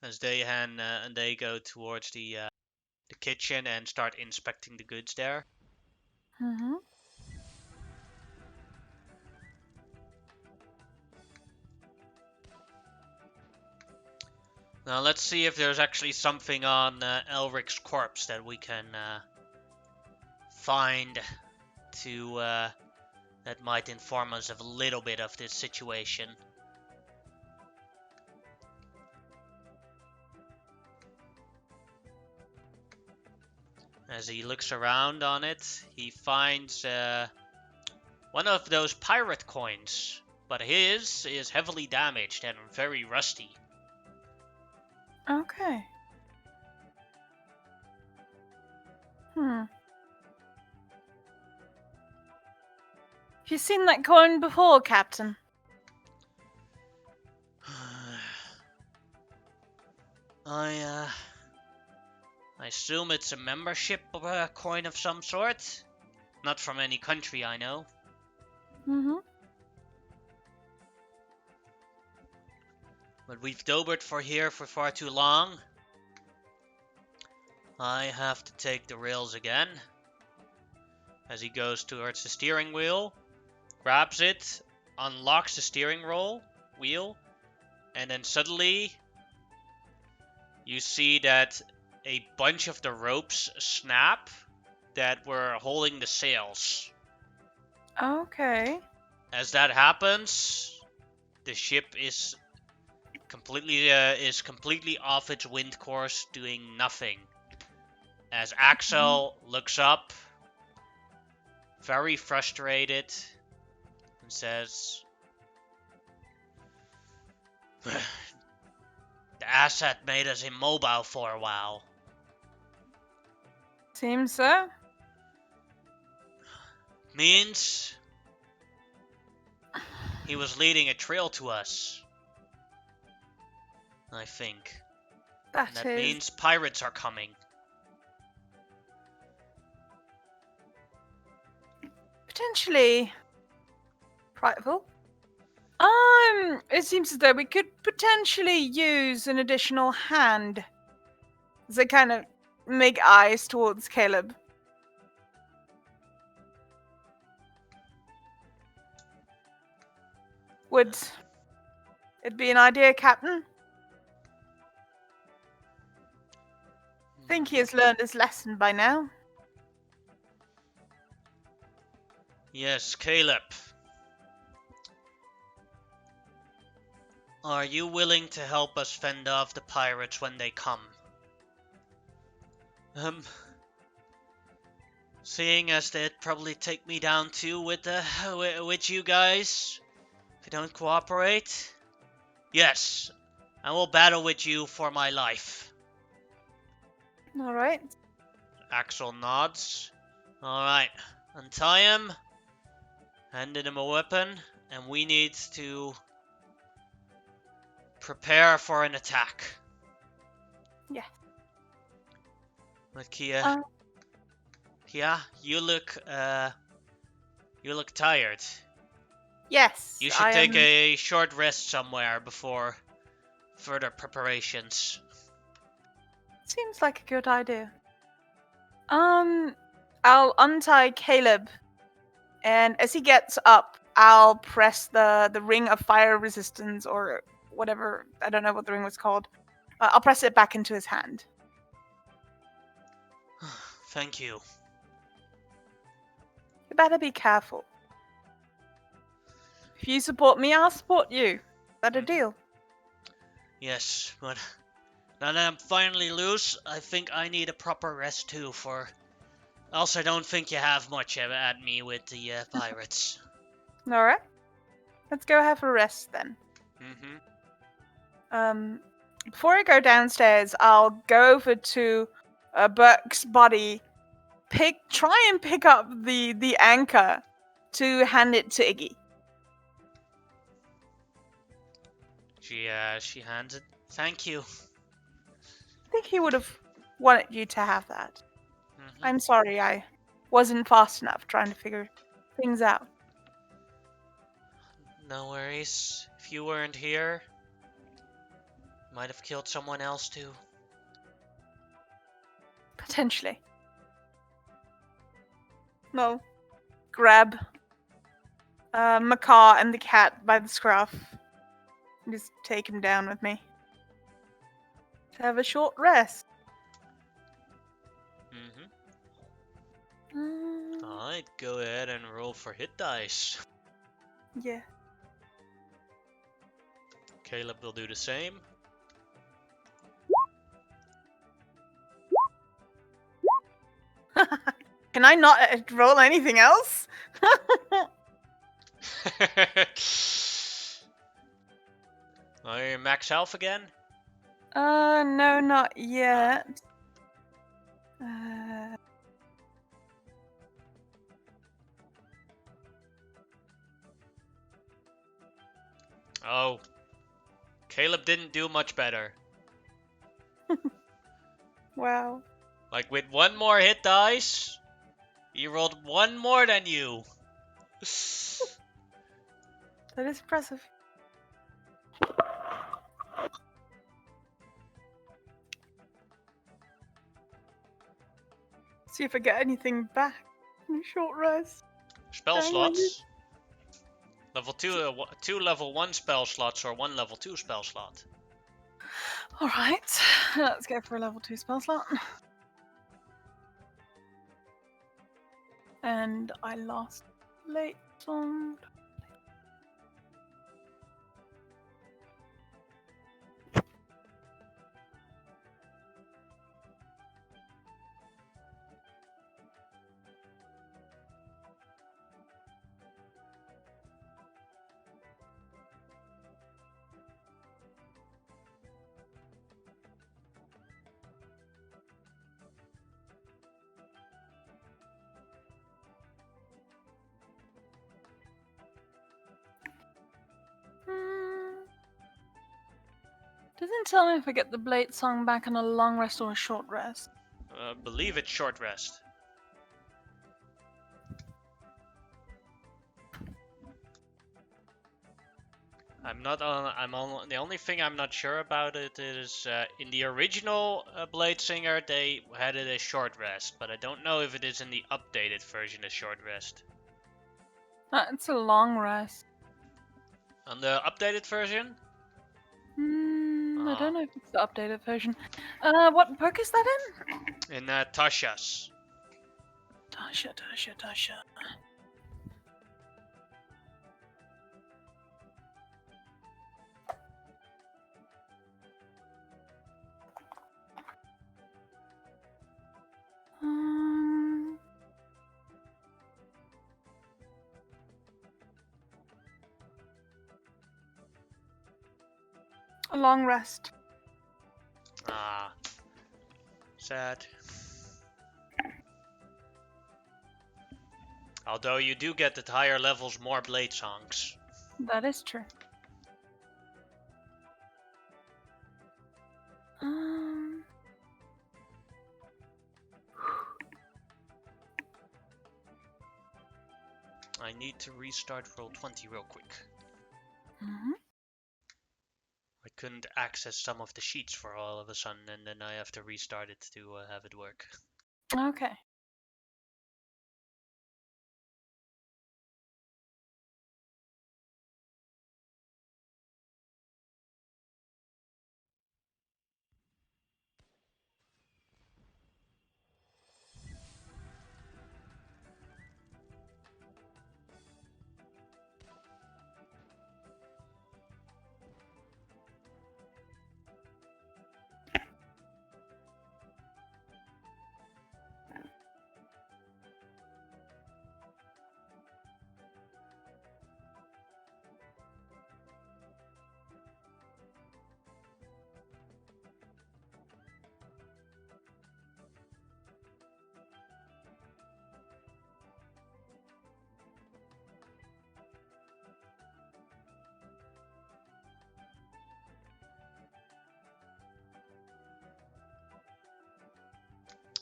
As they go towards the kitchen and start inspecting the goods there. Mm-hmm. Now let's see if there's actually something on Elric's corpse that we can find to that might inform us of a little bit of this situation. As he looks around on it, he finds one of those pirate coins, but his is heavily damaged and very rusty. Okay. Have you seen that coin before, Captain? I assume it's a membership coin of some sort. Not from any country I know. Mm-hmm. But we've dobered for far too long. I have to take the rails again. As he goes towards the steering wheel, grabs it, unlocks the steering wheel, and then suddenly you see that a bunch of the ropes snap that were holding the sails. Okay. As that happens, the ship is completely off its wind course, doing nothing. As Axel looks up, very frustrated, and says, The asset made us immobile for a while. Seems so. Means he was leading a trail to us, I think. And That that is means pirates are coming. potentially frightful. It seems as though we could potentially use an additional hand. As I kind of make eyes towards Caleb. Would it be an idea, Captain? I think he has learned his lesson by now. Yes, Caleb. Are you willing to help us fend off the pirates when they come? Seeing as they'd probably take me down too with you guys, if you don't cooperate. Yes, I will battle with you for my life. All right. Axel nods. All right, untie him, handed him a weapon, and we need to prepare for an attack. Yes. But Kia, you look tired. Yes. You should take a short rest somewhere before further preparations. Seems like a good idea. I'll untie Caleb, and as he gets up, I'll press the ring of fire resistance or whatever. I don't know what the ring was called. I'll press it back into his hand. Thank you. You better be careful. If you support me, I'll support you. Is that a deal? Yes, but now that I'm finally loose, I think I need a proper rest too, else I don't think you have much at me with the pirates. Alright. Let's go have a rest then. Mm-hmm. Before I go downstairs, I'll go over to Burke's body, try and pick up the anchor to hand it to Iggy. She hands it. Thank you. I think he would have wanted you to have that. Mm-hmm. I'm sorry I wasn't fast enough trying to figure things out. No worries. If you weren't here, might have killed someone else too. Potentially. No. Grab Macaw and the cat by the scruff. And just take him down with me. To have a short rest. Mm-hmm. Alright, go ahead and roll for hit dice. Yeah. Caleb will do the same. Can I not roll anything else? Are you max health again? No, not yet. Oh. Caleb didn't do much better. Wow. Like, with one more hit dice, he rolled one more than you. That is impressive. See if I get anything back in a short rest. Spell Dang, slots. Level 2, 2 level 1 spell slots or 1 level 2 spell slot. Alright, let's go for a level 2 spell slot. And I lost late song. Doesn't tell me if I get the blade song back on a long rest or a short rest. Believe it's short rest. I'm not on. I'm on. The only thing I'm not sure about it is in the original Blade Singer they had it as short rest, but I don't know if it is in the updated version as short rest. It's a long rest. On the updated version? I don't know if it's the updated version. What book is that in? In Tasha's. Tasha. A long rest. Sad. Although you do get at higher levels more blade songs. That is true. I need to restart Roll20 real quick. I couldn't access some of the sheets for all of a sudden, and then I have to restart it to have it work. Okay.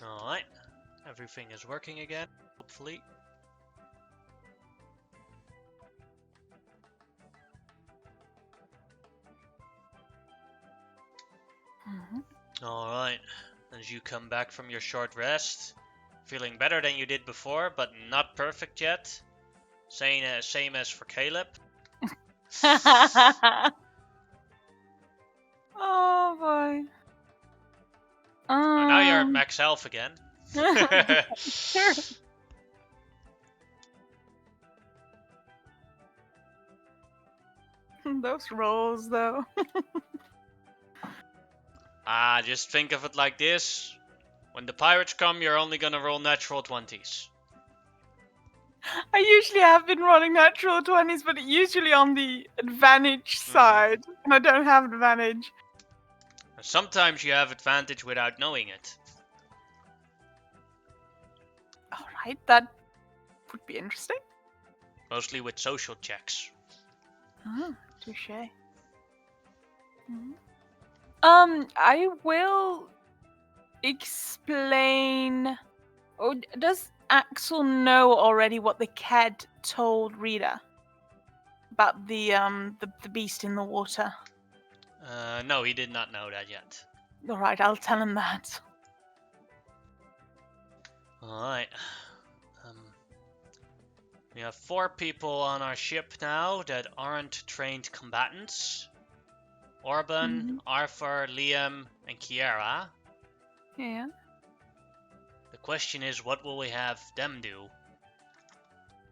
Alright, everything is working again, hopefully. Alright, as you come back from your short rest, feeling better than you did before, but not perfect yet. Same as for Caleb. Oh boy. Now you're at max health again. Sure. Those rolls, though. Just think of it like this. When the pirates come, you're only gonna roll natural 20s. I usually have been rolling natural 20s, but usually on the advantage side, and I don't have advantage. Sometimes you have advantage without knowing it. Alright, that would be interesting. Mostly with social checks. Touche. I will explain. Oh, does Axel know already what the cat told Rita about the beast in the water? No, he did not know that yet. Alright, I'll tell him that. Alright. We have 4 people on our ship now that aren't trained combatants. Orban, Arthur, Liam, and Kiara. Yeah. The question is, what will we have them do?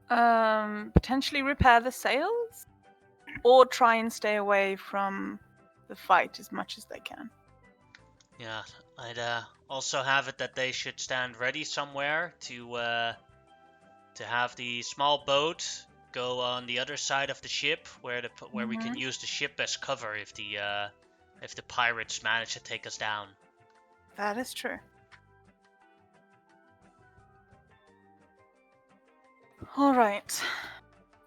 Potentially repair the sails? Or try and stay away from the fight as much as they can. Yeah, I'd also have it that they should stand ready somewhere to have the small boat go on the other side of the ship, where we can use the ship as cover if the pirates manage to take us down. That is true. All right.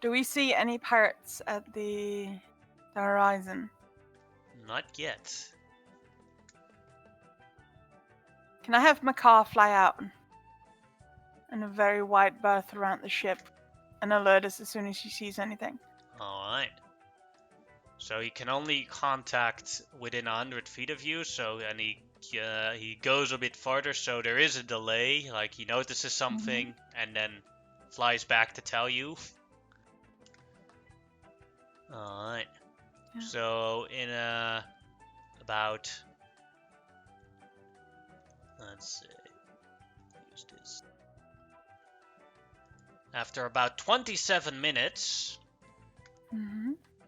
Do we see any pirates at the horizon? Not yet. Can I have Makar fly out in a very wide berth around the ship and alert us as soon as she sees anything? Alright. So he can only contact within 100 feet of you, and he goes a bit farther, so there is a delay. Like, he notices something and then flies back to tell you. Alright. Yeah. So in about, let's see, use this. After about 27 minutes,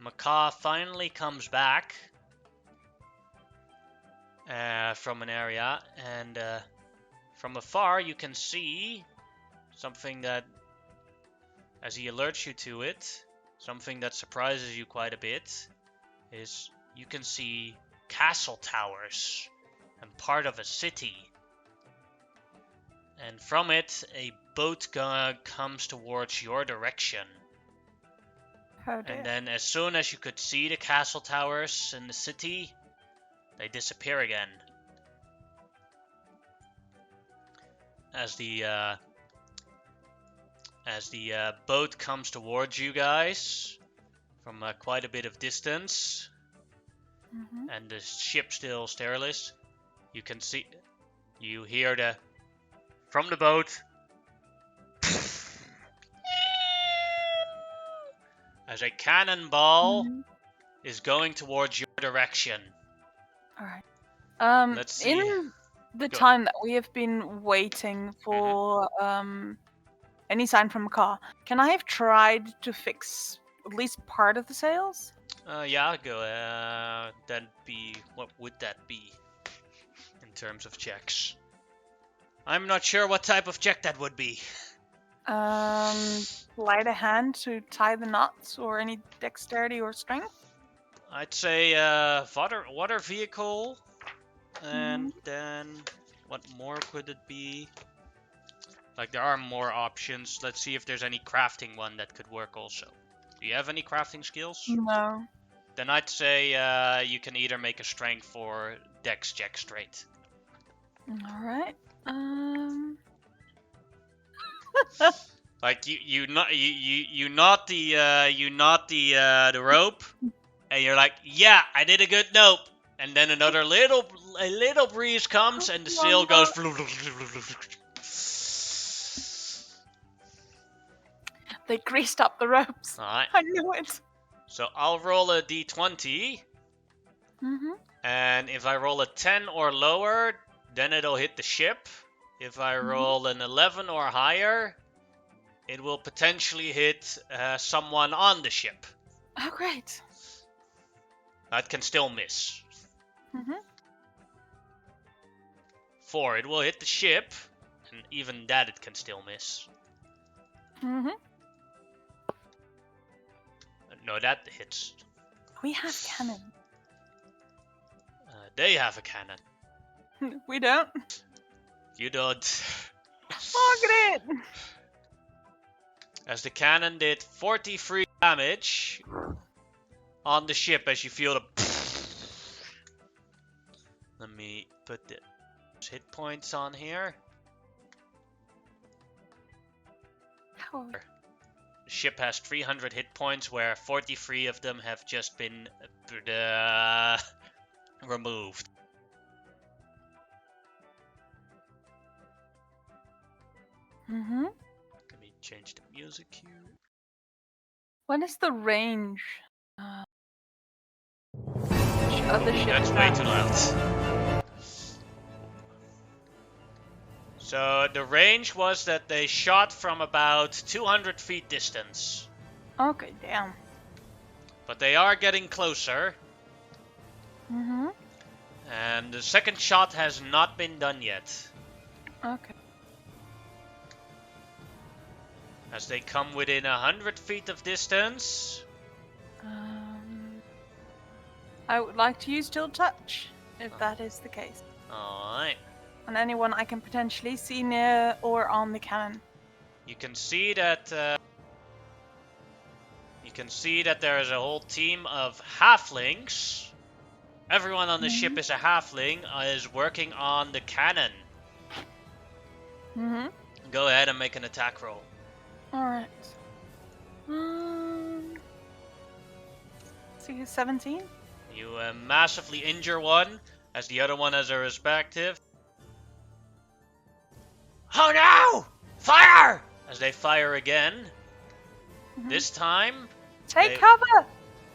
Macaw finally comes back from an area, and from afar you can see something that, as he alerts you to it, something that surprises you quite a bit, is you can see castle towers and part of a city. And from it, a boat comes towards your direction. Oh dear. And then as soon as you could see the castle towers in the city, they disappear again. As the boat comes towards you guys from quite a bit of distance, and the ship still sterilist, you hear from the boat, as a cannonball is going towards your direction. Alright. Let's see. In the time that we have been waiting for any sign from Makar, can I have tried to fix at least part of the sails? Yeah, go. What would that be in terms of checks? I'm not sure what type of check that would be. Light a hand to tie the knots, or any dexterity or strength? I'd say water vehicle, and then what more could it be? Like, there are more options. Let's see if there's any crafting one that could work also. Do you have any crafting skills? No. Then I'd say you can either make a strength or dex check straight. Alright. Like you knot the rope, and you're like, yeah, I did a good nope. And then a little breeze comes, and the sail goes. They greased up the ropes. Alright. I knew it. So I'll roll a d20. And if I roll a 10 or lower, then it'll hit the ship. If I roll an 11 or higher, it will potentially hit someone on the ship. Oh, great. That can still miss. 4, it will hit the ship, and even that it can still miss. No, that hits. We have cannon. They have a cannon. We don't. You don't. Oh, great. As the cannon did 43 damage on the ship as you feel the... Let me put the hit points on here. How? The ship has 300 hit points, where 43 of them have just been removed. Let me change the music here. What is the range of the ship? That's way too loud. So the range was that they shot from about 200 feet distance. Okay, damn. But they are getting closer. And the second shot has not been done yet. Okay. As they come within 100 feet of distance. I would like to use Still Touch, if that is the case. Alright. On anyone I can potentially see near or on the cannon. You can see that there is a whole team of halflings Everyone on the ship is a halfling, is working on the cannon. Mm-hmm. Go ahead and make an attack roll. Alright. 17? You massively injure one, as the other one has a respective. Oh no! Fire! As they fire again. Mm-hmm. This time, Take cover!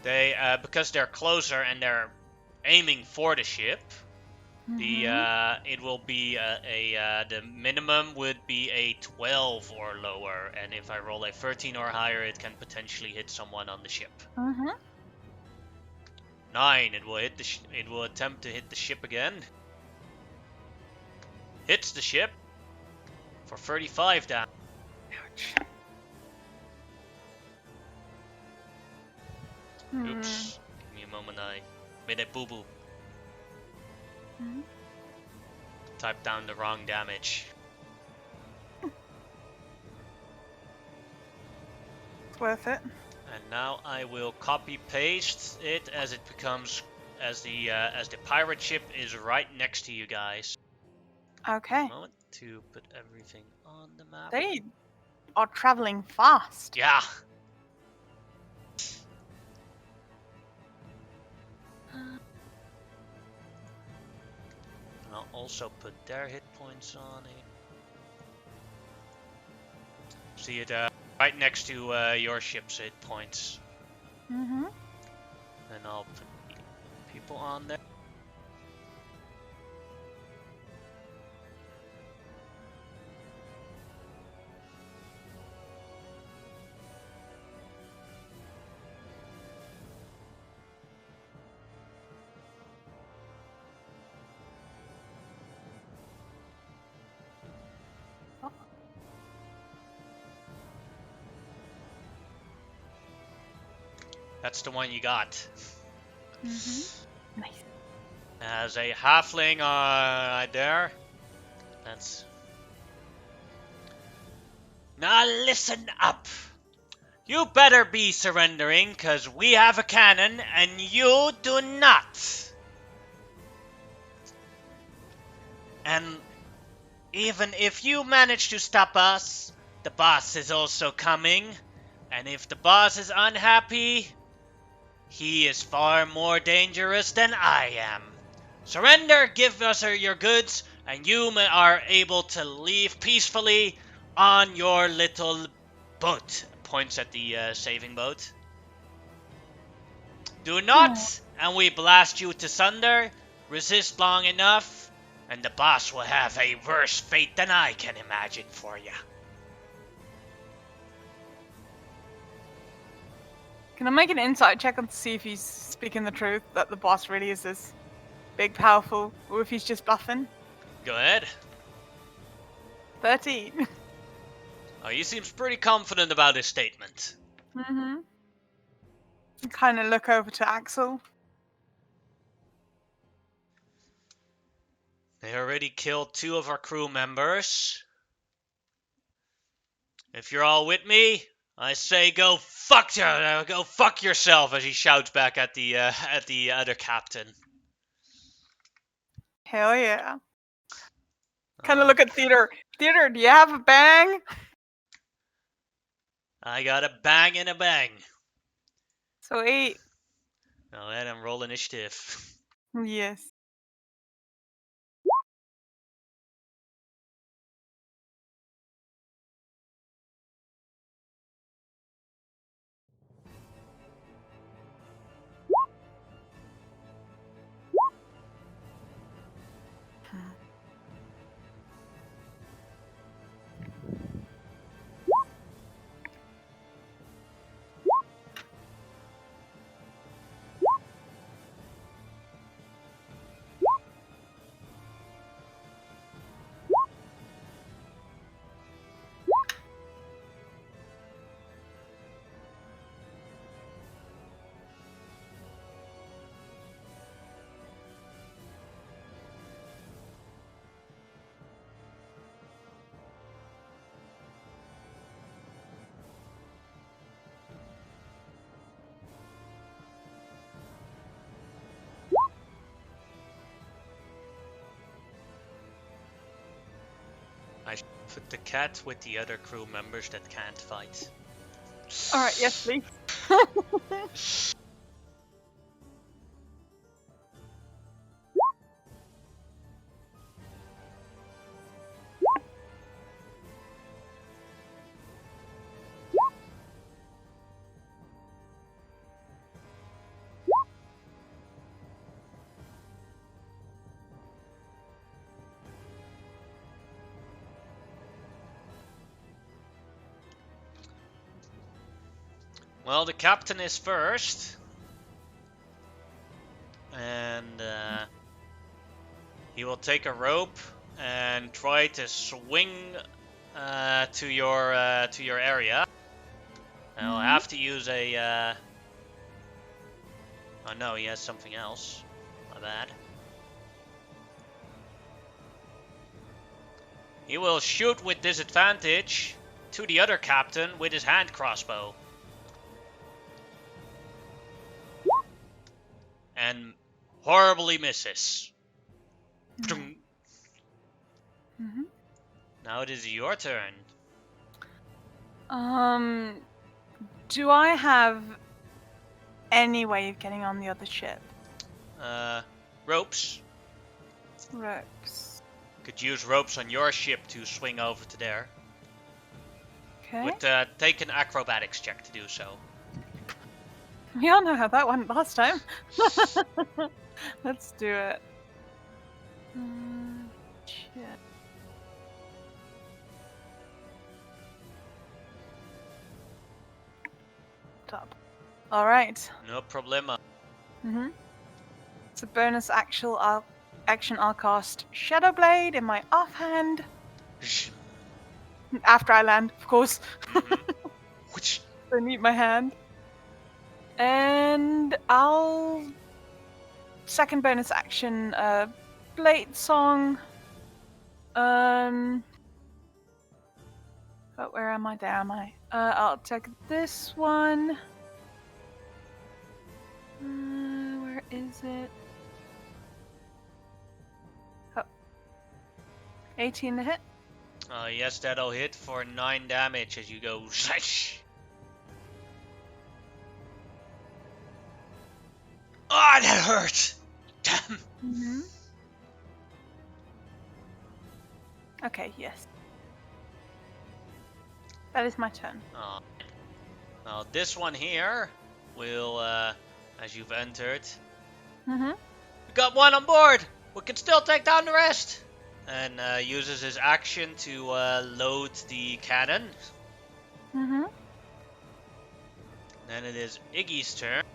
They because they're closer and they're aiming for the ship. It will be the minimum would be a 12 or lower, and if I roll a 13 or higher, it can potentially hit someone on the ship. 9, it will hit it will attempt to hit the ship again. Hits the ship for 35 damage. Ouch. Oops. Give me a moment, I made a boo-boo. Typed down the wrong damage. It's worth it. And now I will copy paste it as it becomes as the pirate ship is right next to you guys. Okay. A moment to put everything on the map. They are traveling fast. Yeah. And I'll also put their hit points on it. See it right next to your ship's hit points. Mm-hmm. And I'll put people on there. That's the one you got. Mm-hmm. Nice. As a halfling right there. That's... Now listen up. You better be surrendering, cause we have a cannon and you do not. And even if you manage to stop us, the boss is also coming. And if the boss is unhappy, he is far more dangerous than I am. Surrender, give us your goods, and you are able to leave peacefully on your little boat. Points at the saving boat. Do not, and we blast you to sunder. Resist long enough, and the boss will have a worse fate than I can imagine for you. Can I make an insight check to see if he's speaking the truth, that the boss really is this big, powerful, or if he's just bluffing? Go ahead. 13. Oh, he seems pretty confident about his statement. Mm-hmm. Kind of look over to Axel. They already killed 2 of our crew members. If you're all with me, I say go fuck yourself, as he shouts back at the other captain. Hell yeah. Kind of look at Theodore. Theodore, do you have a bang? I got a bang and a bang. Sweet. Now then, I'm roll initiative. Yes. I should put the cat with the other crew members that can't fight. Alright, yes, please. Well, the captain is first. And he will take a rope and try to swing to your area. I'll have to use a. Oh no, he has something else. My bad. He will shoot with disadvantage to the other captain with his hand crossbow. And horribly misses. Now it is your turn. Do I have any way of getting on the other ship? Ropes. Ropes. Could use ropes on your ship to swing over to there. Okay. Would take an acrobatics check to do so. We all know how that went last time. Let's do it. Shit. Top. All right. No problema. It's a bonus action. I'll cast Shadow Blade in my offhand. After I land, of course. Which? I need my hand. And I'll second bonus action Blade Song. Oh, where am I? There am I. I'll take this one. Where is it? Oh. 18 to hit. Yes, that'll hit for 9 damage as you go. Ah, that hurt! Damn! Okay, yes. That is my turn. Now this one here will, as you've entered, we got one on board! We can still take down the rest! And uses his action to load the cannon. Then it is Iggy's turn.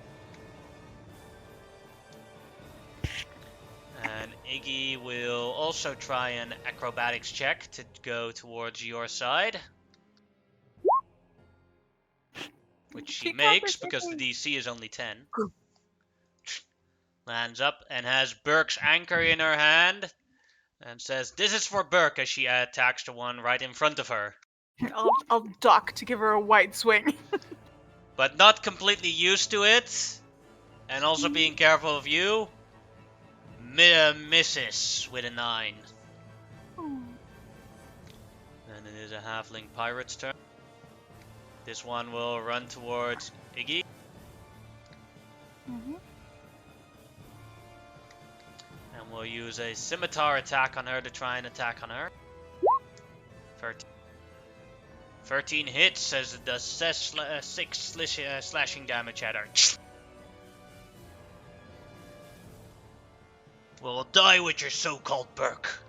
And Iggy will also try an acrobatics check to go towards your side. Which she makes because the DC is only 10. Lands up and has Burke's anchor in her hand. And says, "This is for Burke," as she attacks the one right in front of her. I'll duck to give her a wide swing. But not completely used to it. And also being careful of you. Misses with a 9. Then it is a halfling pirate's turn. This one will run towards Iggy. And we'll use a scimitar attack on her to try and attack on her. 13 hits as it does 6 slashing damage at her. We'll die with your so-called Burke.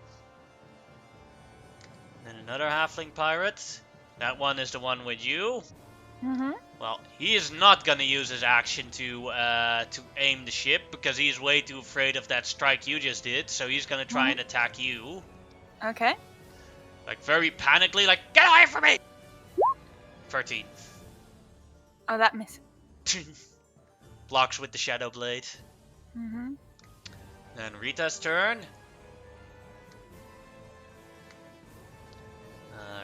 Then another halfling pirate. That one is the one with you. Well, he is not gonna use his action to aim the ship because he's way too afraid of that strike you just did. So he's gonna try and attack you. Okay. Like very panically, like, get away from me! 13. Oh, that misses. Blocks with the Shadow Blade. Then Rita's turn.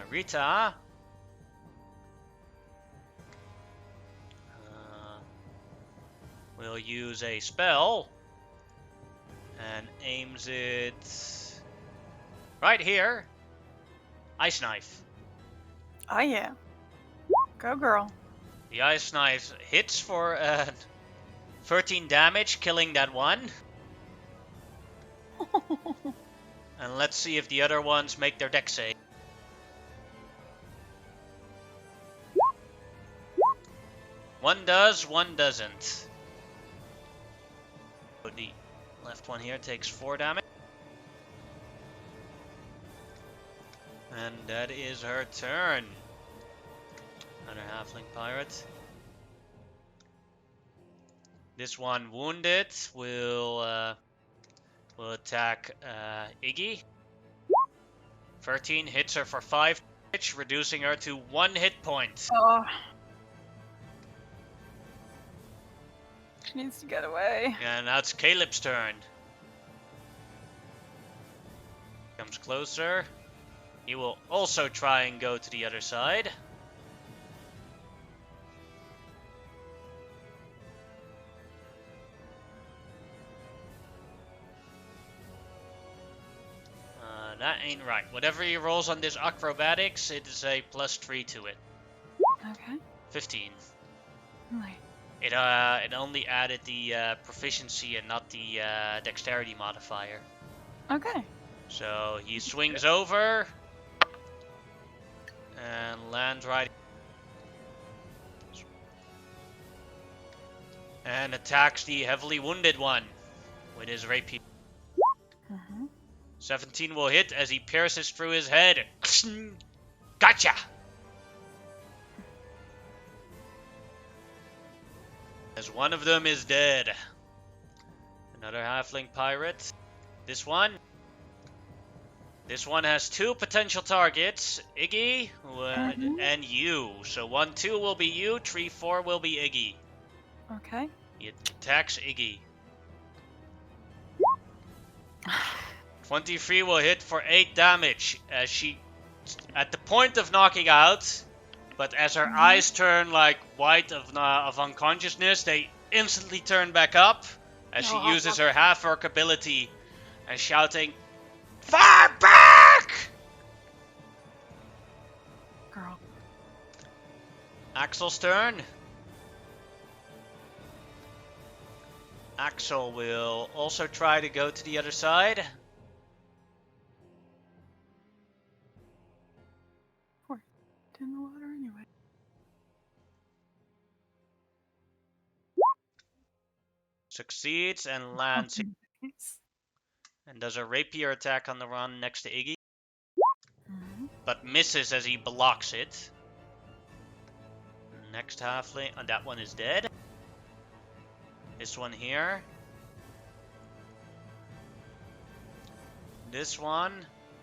Rita will use a spell and aims it right here Ice Knife. Oh yeah. Go girl. The Ice Knife hits for 13 damage, killing that one. And let's see if the other ones make their dex save. One does, one doesn't. So the left one here takes 4 damage. And that is her turn. Another halfling pirate. This one wounded will attack Iggy. 13 hits her for 5 damage, reducing her to 1 hit point. Oh. She needs to get away. And now it's Caleb's turn. Comes closer. He will also try and go to the other side. That ain't right. Whatever he rolls on this acrobatics, it is a +3 to it. Okay. 15. Right. It only added the proficiency and not the dexterity modifier. Okay. So he swings over and lands right and attacks the heavily wounded one with his rapier. 17 will hit as he pierces through his head. Gotcha! As one of them is dead. Another halfling pirate. This one has 2 potential targets. Iggy and you. So 1-2 will be you, 3-4 will be Iggy. Okay. He attacks Iggy. 23 will hit for 8 damage as she, at the point of knocking out, but as her eyes turn like white of unconsciousness, they instantly turn back up as she uses her half-orc ability and shouting, "Fire back!" Girl. Axel's turn. Axel will also try to go to the other side. In the water anyway. Succeeds and lands. And does a rapier attack on the run next to Iggy. But misses as he blocks it. Next halfling, and that one is dead. This one here. This one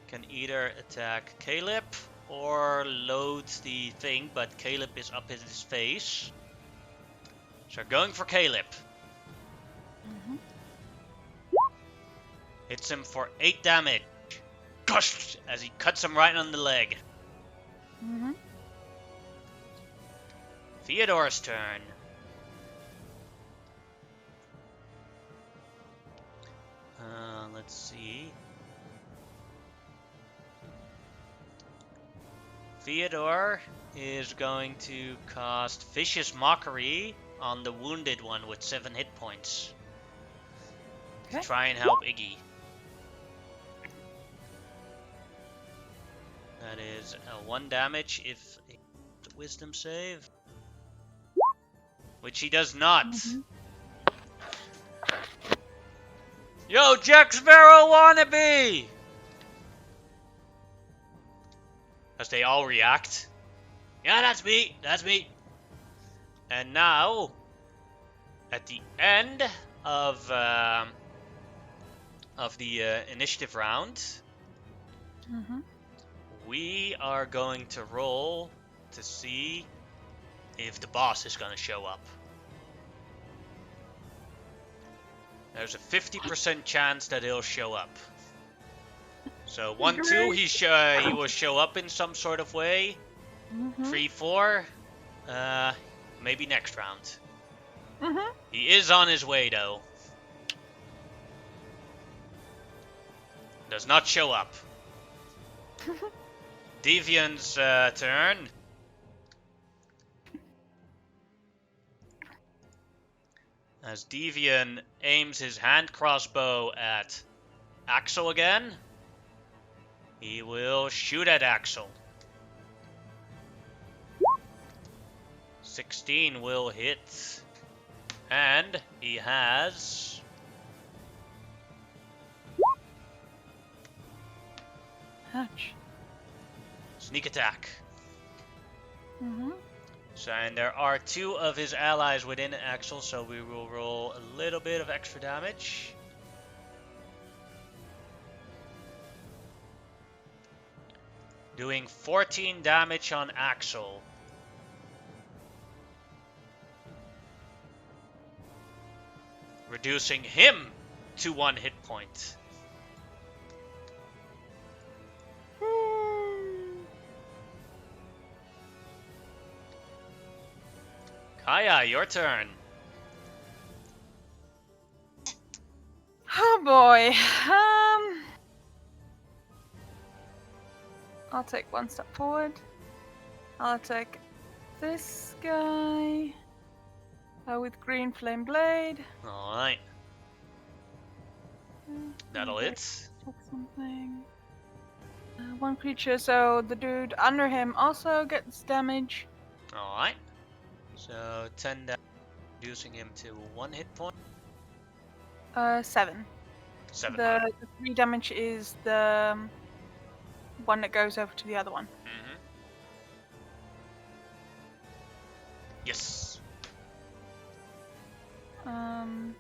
can either attack Caleb or load the thing, but Caleb is up in his face. So going for Caleb. Hits him for 8 damage. Gosh! As he cuts him right on the leg. Theodore's turn. Let's see. Theodore is going to cast Vicious Mockery on the wounded one with 7 hit points. Okay. To try and help Iggy. That is 1 damage if it's a wisdom save. Which he does not. Yo, Jack Sparrow wannabe! As they all react. Yeah, that's me. That's me. And now, at the end of the initiative round, we are going to roll to see if the boss is going to show up. There's a 50% chance that he'll show up. So 1-2, he will show up in some sort of way. 3-4, maybe next round. He is on his way though. Does not show up. Deviant's turn. As Deviant aims his hand crossbow at Axel again, he will shoot at Axel. 16 will hit. And he has... Ouch. Sneak attack. Mm-hmm. So, and there are 2 of his allies within Axel, so we will roll a little bit of extra damage. Doing 14 damage on Axel. Reducing him to 1 hit point. Kaya, your turn. Oh boy. I'll take 1 step forward. I'll attack this guy with green flame blade. Alright. That'll hit. Check something. 1 creature, so the dude under him also gets damage. Alright. So 10 damage, reducing him to 1 hit point. 7. 7. The 3 damage is the one that goes over to the other one. Mm-hmm. Yes. Can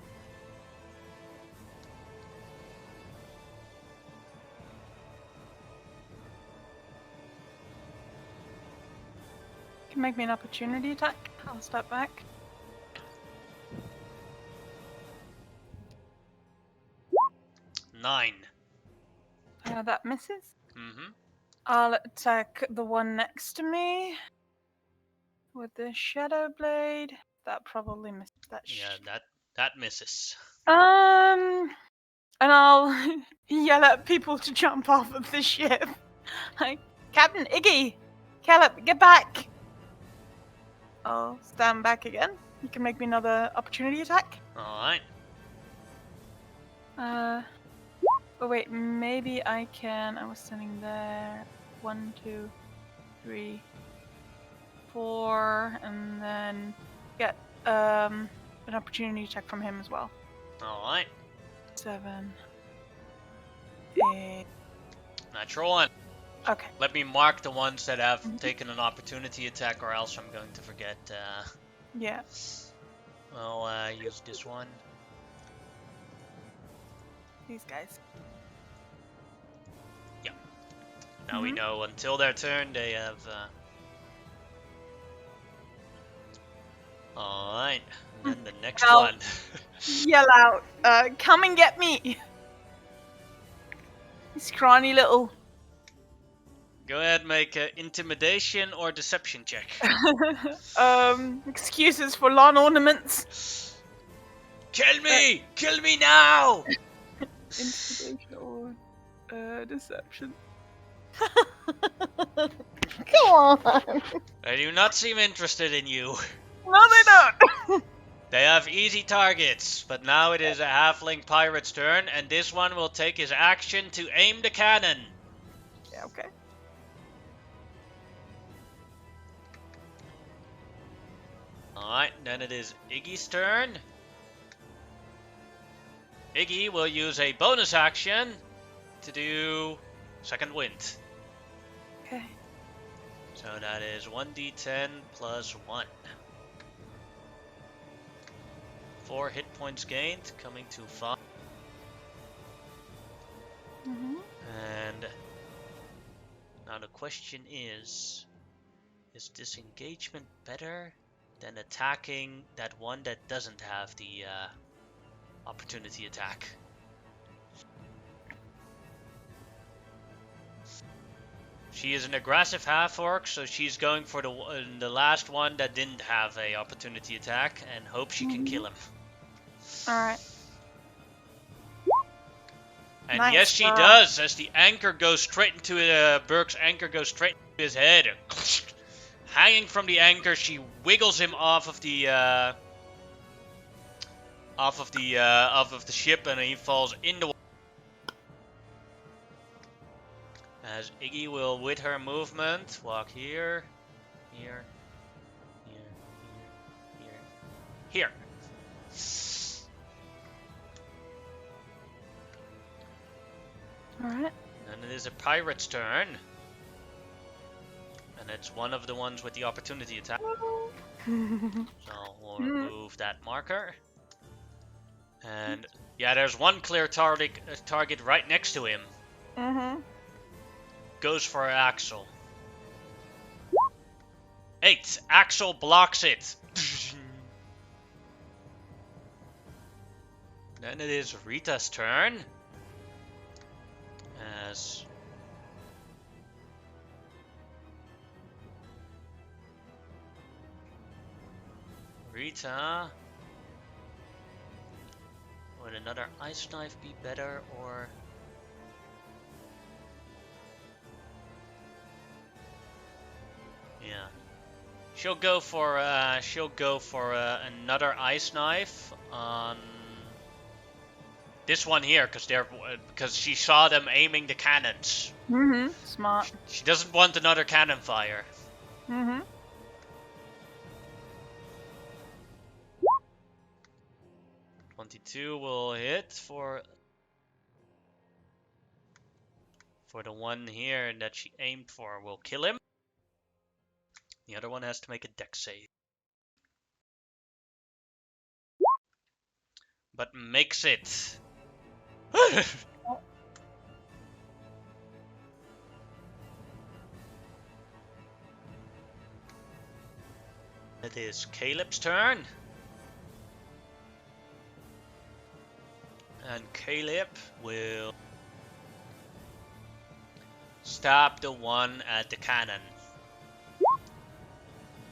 make me an opportunity attack. I'll step back. Nine. That misses. Mm-hmm. I'll attack the one next to me with the shadow blade. That probably missed that. Yeah, that misses. And I'll yell at people to jump off of the ship. Like, Captain Iggy, Caleb, get back! I'll stand back again. You can make me another opportunity attack. Alright. Oh wait, maybe I can. I was standing there. 1, 2, 3, 4, and then get an opportunity attack from him as well. Alright. 7, 8. Natural 1. Okay. Let me mark the ones that have taken an opportunity attack, or else I'm going to forget. Yeah. I'll use this one. These guys. Yeah. Now we know until their turn they have... Alright. And then the next one. Yell out, come and get me! You scrawny little... Go ahead and make an intimidation or deception check. Excuses for lawn ornaments. Kill me! Kill me now! Intimidation or deception. Come on! They do not seem interested in you. No, they don't! They have easy targets, but now it is a halfling pirate's turn, and this one will take his action to aim the cannon. Yeah, okay. Alright, then it is Iggy's turn. Iggy will use a bonus action to do second wind. Okay. So that is 1d10 plus 1. 4 hit points gained, coming to 5. And now the question is disengagement better than attacking that one that doesn't have the opportunity attack? She is an aggressive half-orc, so she's going for the last one that didn't have a opportunity attack and hope she can kill him. Alright. And Nice yes, she girl. does, as the anchor goes straight into Burke's anchor goes straight into his head. Hanging from the anchor, she wiggles him off of the ship, and he falls in the water. As Iggy will, with her movement, walk here, here, here, here, here. Alright. And it is a pirate's turn. And it's one of the ones with the opportunity attack. So we'll remove that marker. And yeah, there's one clear target right next to him. Goes for Axel. 8. Axel blocks it. Then it is Rita's turn. As Rita, would another ice knife be better, or yeah, she'll go for another ice knife on this one here, because she saw them aiming the cannons. Smart. She doesn't want another cannon fire. 22 will hit for the one here that she aimed for. Will kill him. The other one has to make a dex save. But makes it. It is Caleb's turn. And Caleb will stab the one at the cannon.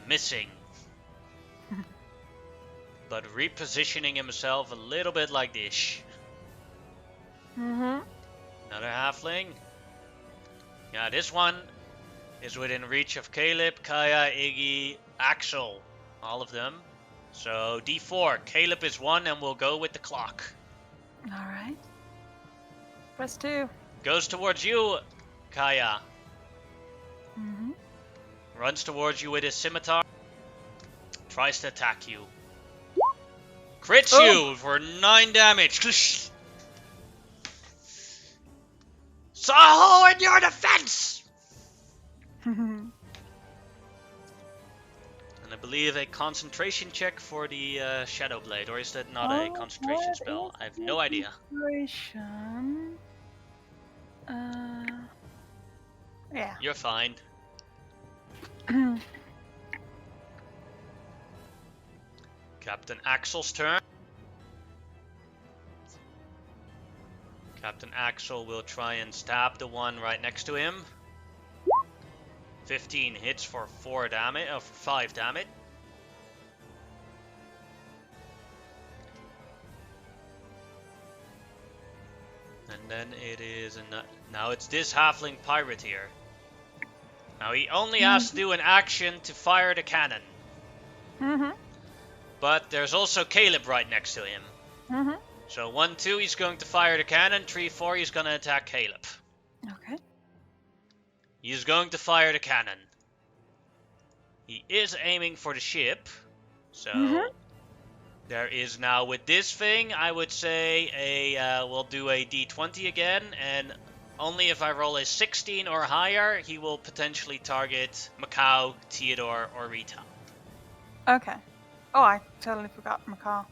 Missing. But repositioning himself a little bit like this. Another halfling. Yeah, this one is within reach of Caleb, Kaya, Iggy, Axel. All of them. So D4. Caleb is 1 and we'll go with the clock. Alright. Press 2. Goes towards you, Kaya. Runs towards you with his scimitar. Tries to attack you. Crits you for 9 damage. Saho in your defense! And I believe a concentration check for the Shadow Blade, or is that not a concentration spell? I have no idea. Concentration. Yeah. You're fine. Captain Axel's turn. Captain Axel will try and stab the one right next to him. 15 hits for 4 damage, for 5 damage. And then it is now it's this halfling pirate here. Now he only has to do an action to fire the cannon. But there's also Caleb right next to him. So 1, 2, he's going to fire the cannon. 3, 4, he's going to attack Caleb. Okay. He's going to fire the cannon. He is aiming for the ship. So there is now, with this thing, I would say we'll do a D20 again. And only if I roll a 16 or higher, he will potentially target Macau, Theodore, or Rita. Okay. Oh, I totally forgot Macau.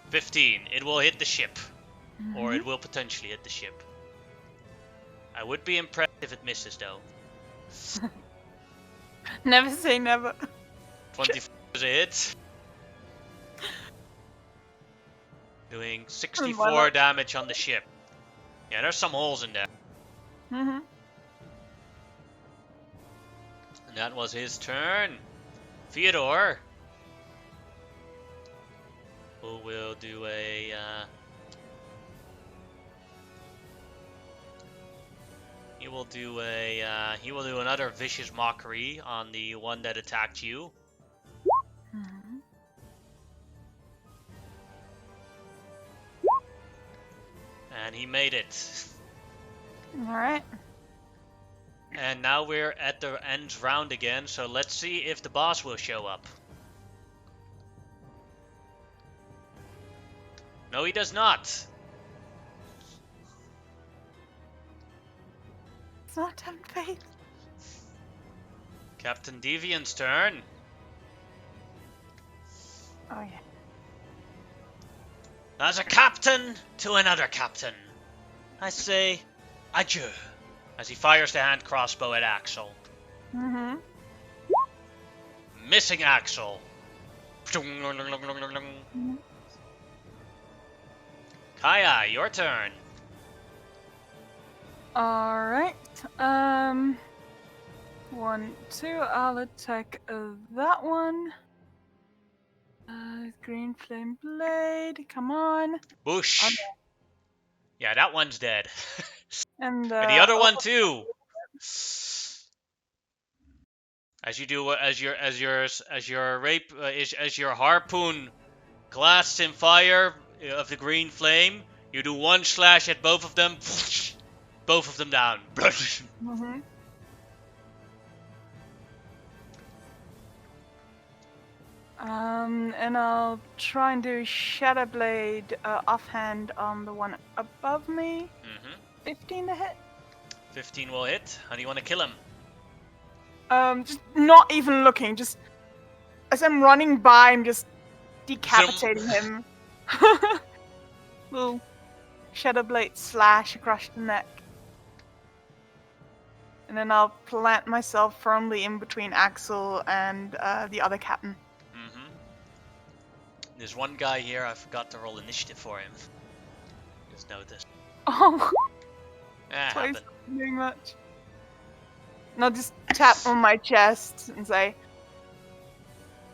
15. It will hit the ship. Or it will potentially hit the ship. I would be impressed if it misses, though. Never say never. 24 is a hit. Doing 64 damage on the ship. Yeah, there's some holes in there. And that was his turn. Theodore, who will do a will do another vicious mockery on the one that attacked you. Mhm. And he made it. All right. And now we're at the end round again, so let's see if the boss will show up. No, he does not. It's not tempt fate. Captain Deviant's turn. Oh yeah. As a captain to another captain, I say adieu. As he fires the hand crossbow at Axel. Mhm. Missing Axel. Mhm. Kaya, your turn. All right. 1, 2. I'll attack that one. Green flame blade. Come on. Boosh. Yeah, that one's dead. And And the other oh, one too. As you do, as your harpoon blasts in fire of the green flame, you do one slash at both of them. Both of them down. mhm. And I'll try and do Shadow Blade offhand on the one above me. 15 to hit. 15 will hit. How do you want to kill him? Just not even looking. Just as I'm running by, I'm just decapitating him. Little Shadow Blade slash across the neck. And then I'll plant myself firmly in between Axel and the other captain. There's one guy here, I forgot to roll initiative for him. Just notice. Oh, Happened. doing much. And I'll just tap on my chest and say,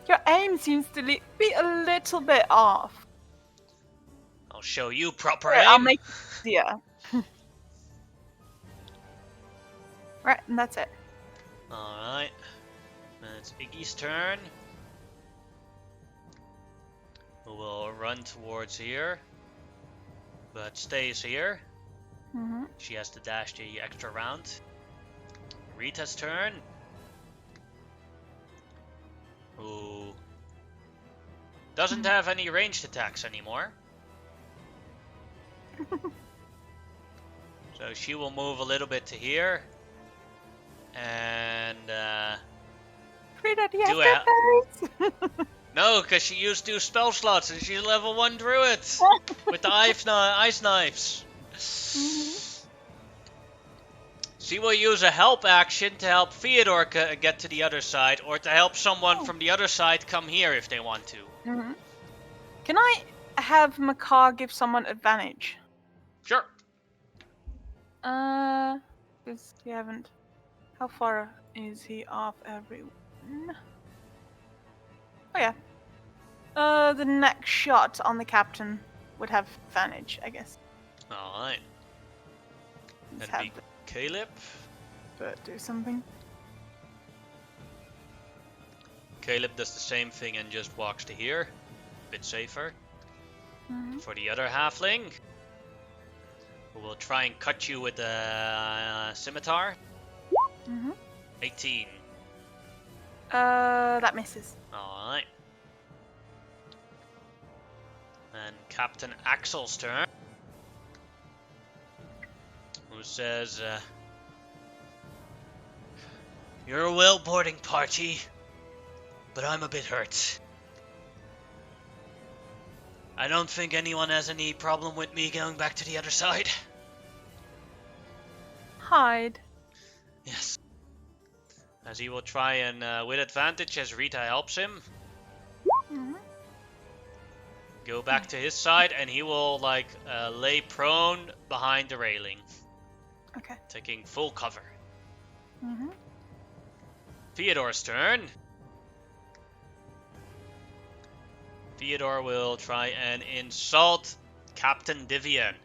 your aim seems to be a little bit off. I'll show you proper Here, aim. I'll make it easier. Right, and that's it. Alright. Then it's Iggy's turn. Who will run towards here. But stays here. Mm-hmm. She has to dash the extra round. Rita's turn. Who doesn't have any ranged attacks anymore. So she will move a little bit to here. And Rita, do you do have dead berries? no, because she used 2 spell slots and she's level 1 druid with the ice knives. She will use a help action to help Theodore get to the other side, or to help someone from the other side come here if they want to. Mm-hmm. Can I have Macaw give someone advantage? Sure. Because you haven't. How far is he off everyone? Oh yeah. The next shot on the captain would have advantage, I guess. Alright. Let's That'd have be Caleb. but do something. Caleb does the same thing and just walks to here. Bit safer. Mm-hmm. For the other halfling, who will try and cut you with a scimitar. Mm-hmm. 18. That misses. Alright. And Captain Axel's turn. Who says, you're a well-boarding party, but I'm a bit hurt. I don't think anyone has any problem with me going back to the other side. Hide. Yes. As he will try and, with advantage as Rita helps him, Mm-hmm. go back to his side, and he will, lay prone behind the railing. Okay. Taking full cover. Mm-hmm. Theodore's turn. Theodore will try and insult Captain Divian.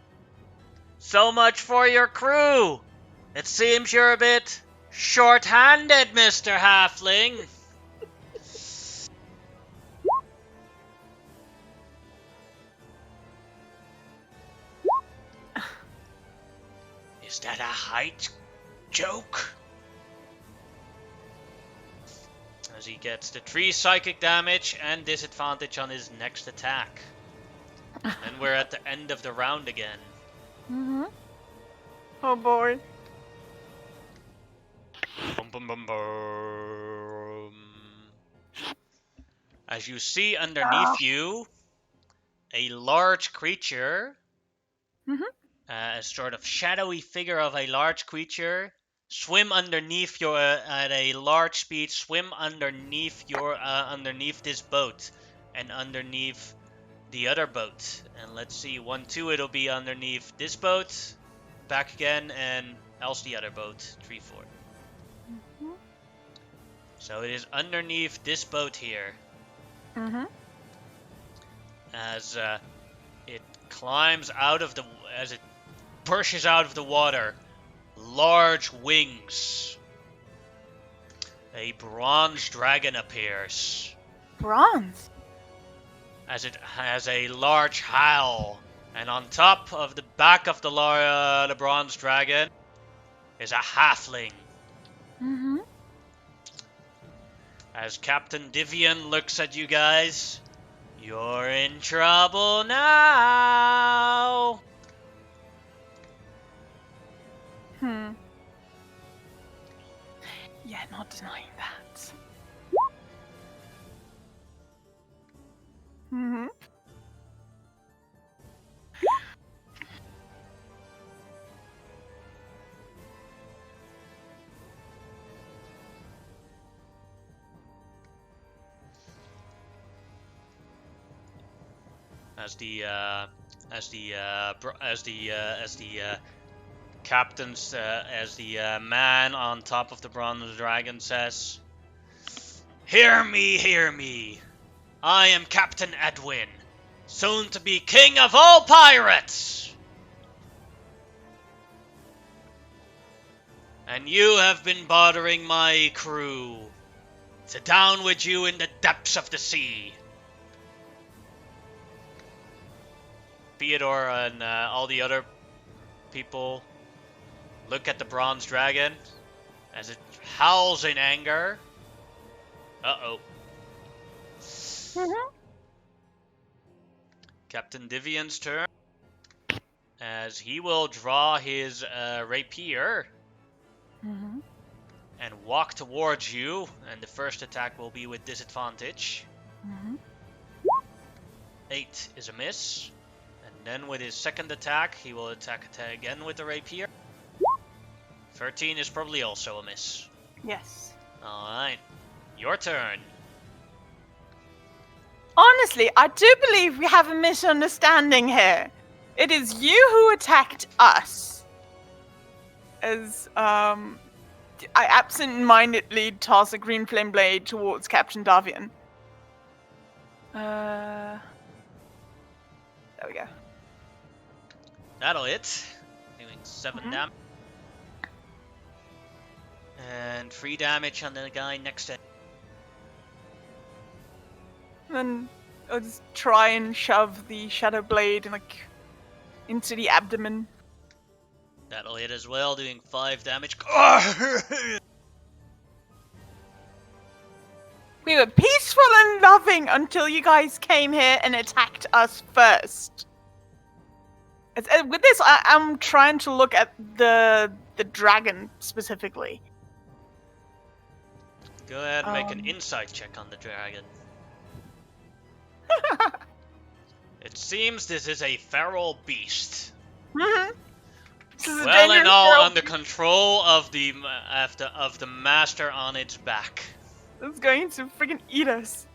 So much for your crew! It seems you're a bit short-handed, Mr. Halfling. Is that a height joke? As he gets the 3 psychic damage and disadvantage on his next attack. And we're at the end of the round again. Mm-hmm. Oh boy. Bum, bum, bum, bum. As you see underneath you, a large creature, a sort of shadowy figure of a large creature, swim underneath your at a large speed. Swim underneath your underneath this boat and underneath the other boat. And let's see, 1, 2, it'll be underneath this boat, back again, and else the other boat, 3, 4. So it is underneath this boat here. As it climbs out of the, as it pushes out of the water, large wings. A bronze dragon appears. Bronze? As it has a large howl. And on top of the back of the bronze dragon is a halfling. As Captain Divian looks at you guys, you're in trouble now. Yeah, not denying that. As the captain's as the man on top of the bronze dragon says, hear me. I am Captain Edwin, soon to be king of all pirates. And you have been bothering my crew. So down with you in the depths of the sea. Theodore and all the other people look at the bronze dragon as it howls in anger. Uh-oh. Captain Divian's turn. As he will draw his rapier and walk towards you. And the first attack will be with disadvantage. 8 is a miss. And then with his second attack, he will attack again with the rapier. 13 is probably also a miss. Yes. Alright. Your turn. Honestly, I do believe we have a misunderstanding here. It is you who attacked us. As, I absent-mindedly toss a green flame blade towards Captain Davian. There we go. That'll hit. Doing 7 damage. And 3 damage on the guy next to him. Then I'll just try and shove the shadow blade into the abdomen. That'll hit as well, doing 5 damage. We were peaceful and loving until you guys came here and attacked us first. With this, I'm trying to look at the dragon specifically. Go ahead and make an insight check on the dragon. It seems this is a feral beast. Well and all under control of the master on its back. It's going to freaking eat us.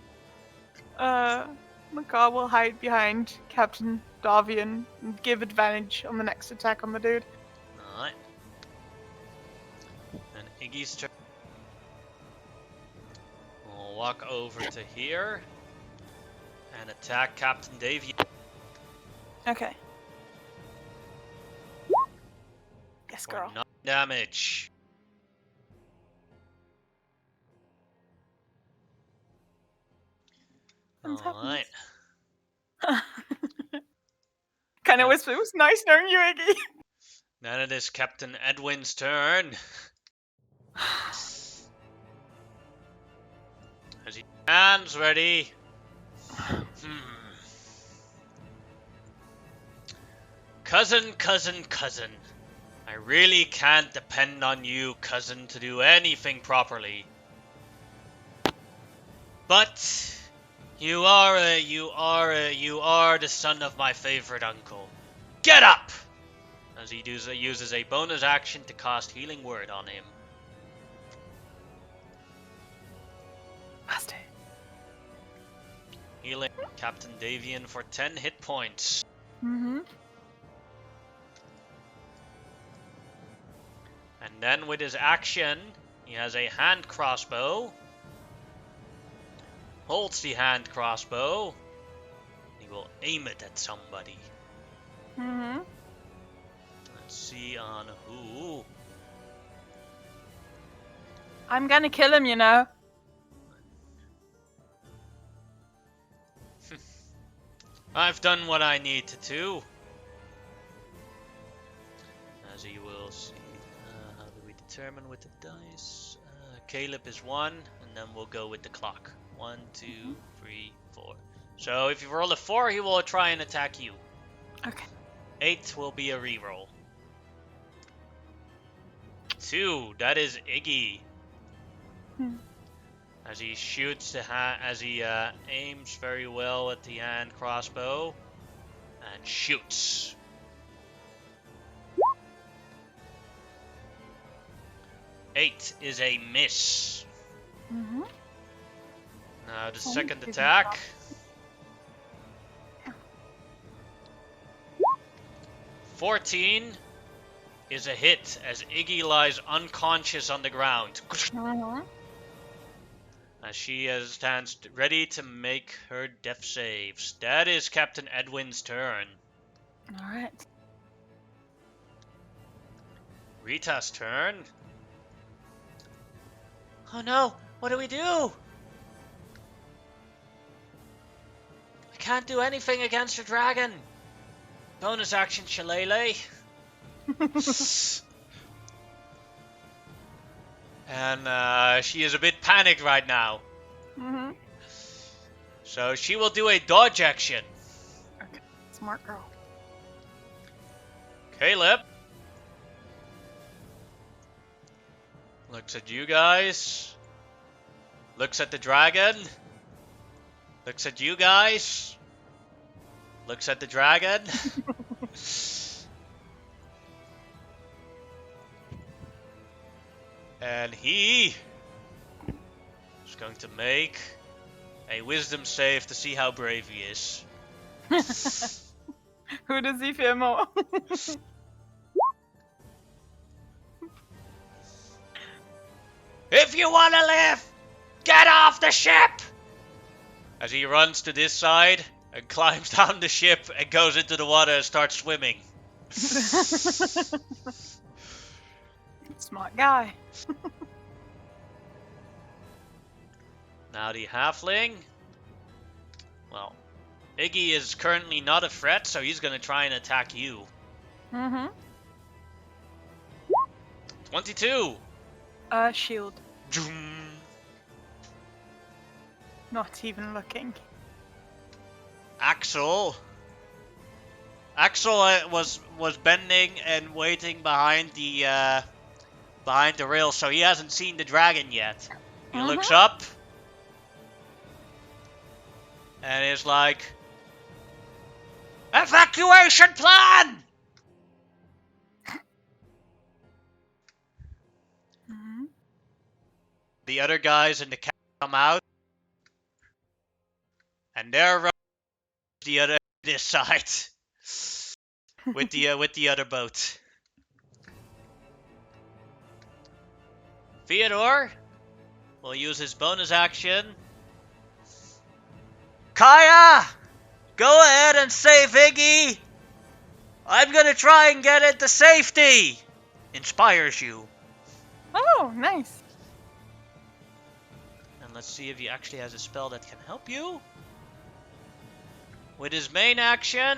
Makar will hide behind Captain Davian and give advantage on the next attack on the dude. Alright. And Iggy's turn. We'll walk over to here and attack Captain Davy. Okay. Yes, girl. damage. Alright. Kind of wish it was nice knowing you, Iggy. Then it is Captain Edwin's turn. Has he hands ready? Cousin. I really can't depend on you, cousin, to do anything properly. But you are the son of my favorite uncle. Get up! As he uses a bonus action to cast Healing Word on him. Bastard. Healing Captain Davian for 10 hit points. Mm-hmm. And then with his action, he has a hand crossbow. Holds the hand crossbow. He will aim it at somebody. Mm-hmm. Let's see on who. I'm gonna kill him, you know. I've done what I need to do. As you will see. How do we determine with the dice? Caleb is 1, and then we'll go with the clock. 1, 2, 3, 4. So if you roll a 4, he will try and attack you. Okay. 8 will be a reroll. 2, that is Iggy. As he shoots the as he aims very well at the hand crossbow and shoots. Eight is a miss. Mm-hmm. Now the second attack. 14 is a hit as Iggy lies unconscious on the ground. Mm-hmm. As she stands ready to make her death saves. That is Captain Edwin's turn. Alright. Rita's turn. Oh no, what do we do? I can't do anything against the dragon. Bonus action Shillelagh. And she is a bit panicked right now. Mm-hmm. So she will do a dodge action. Okay. Smart girl. Caleb looks at you guys. Looks at the dragon. Looks at you guys. Looks at the dragon. And he is going to make a wisdom save to see how brave he is. Who does he fear more? If you want to live, get off the ship! As he runs to this side and climbs down the ship and goes into the water and starts swimming. Smart guy. Now the halfling. Well, Iggy is currently not a threat, so he's going to try and attack you. Mm-hmm. 22. Shield. Zoom. Not even looking. Axel was bending and waiting behind the rail, so he hasn't seen the dragon yet. He looks up and is like, "Evacuation plan!" Mm-hmm. The other guys in the cab come out, and they're running this side with the other boat. Theodore will use his bonus action. Kaya, go ahead and save Iggy. I'm gonna try and get it to safety. inspires you. Oh, nice. And let's see if he actually has a spell that can help you. With his main action,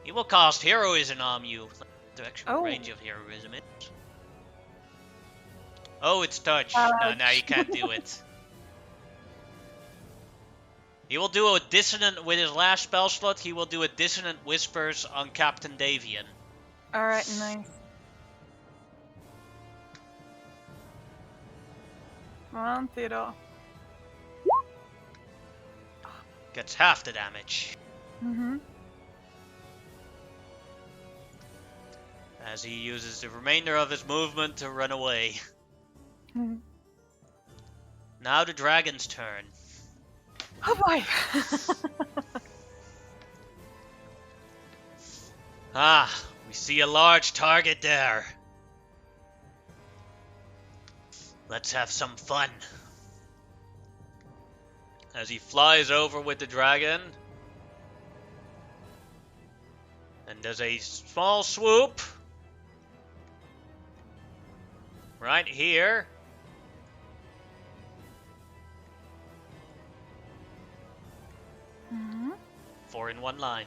he will cast Heroism on you. The actual range of Heroism is. Oh, it's touch. No, now you can't do it. He will do a dissonant with his last spell slot. He will do a dissonant whispers on Captain Davian. All right, nice. Come on, Theodore. Gets half the damage. Mm-hmm. As he uses the remainder of his movement to run away. Mm-hmm. Now the dragon's turn. Oh boy. We see a large target there. Let's have some fun. As he flies over with the dragon. And does a small swoop. Right here. Mm-hmm. 4 in one line.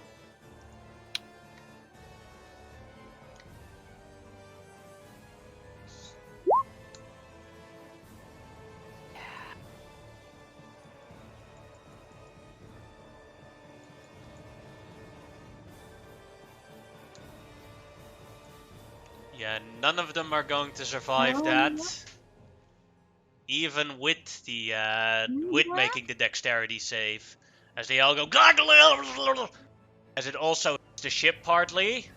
Yeah, none of them are going to survive that. Even with the making the dexterity save, as they all go gargle, as it also hits the ship partly.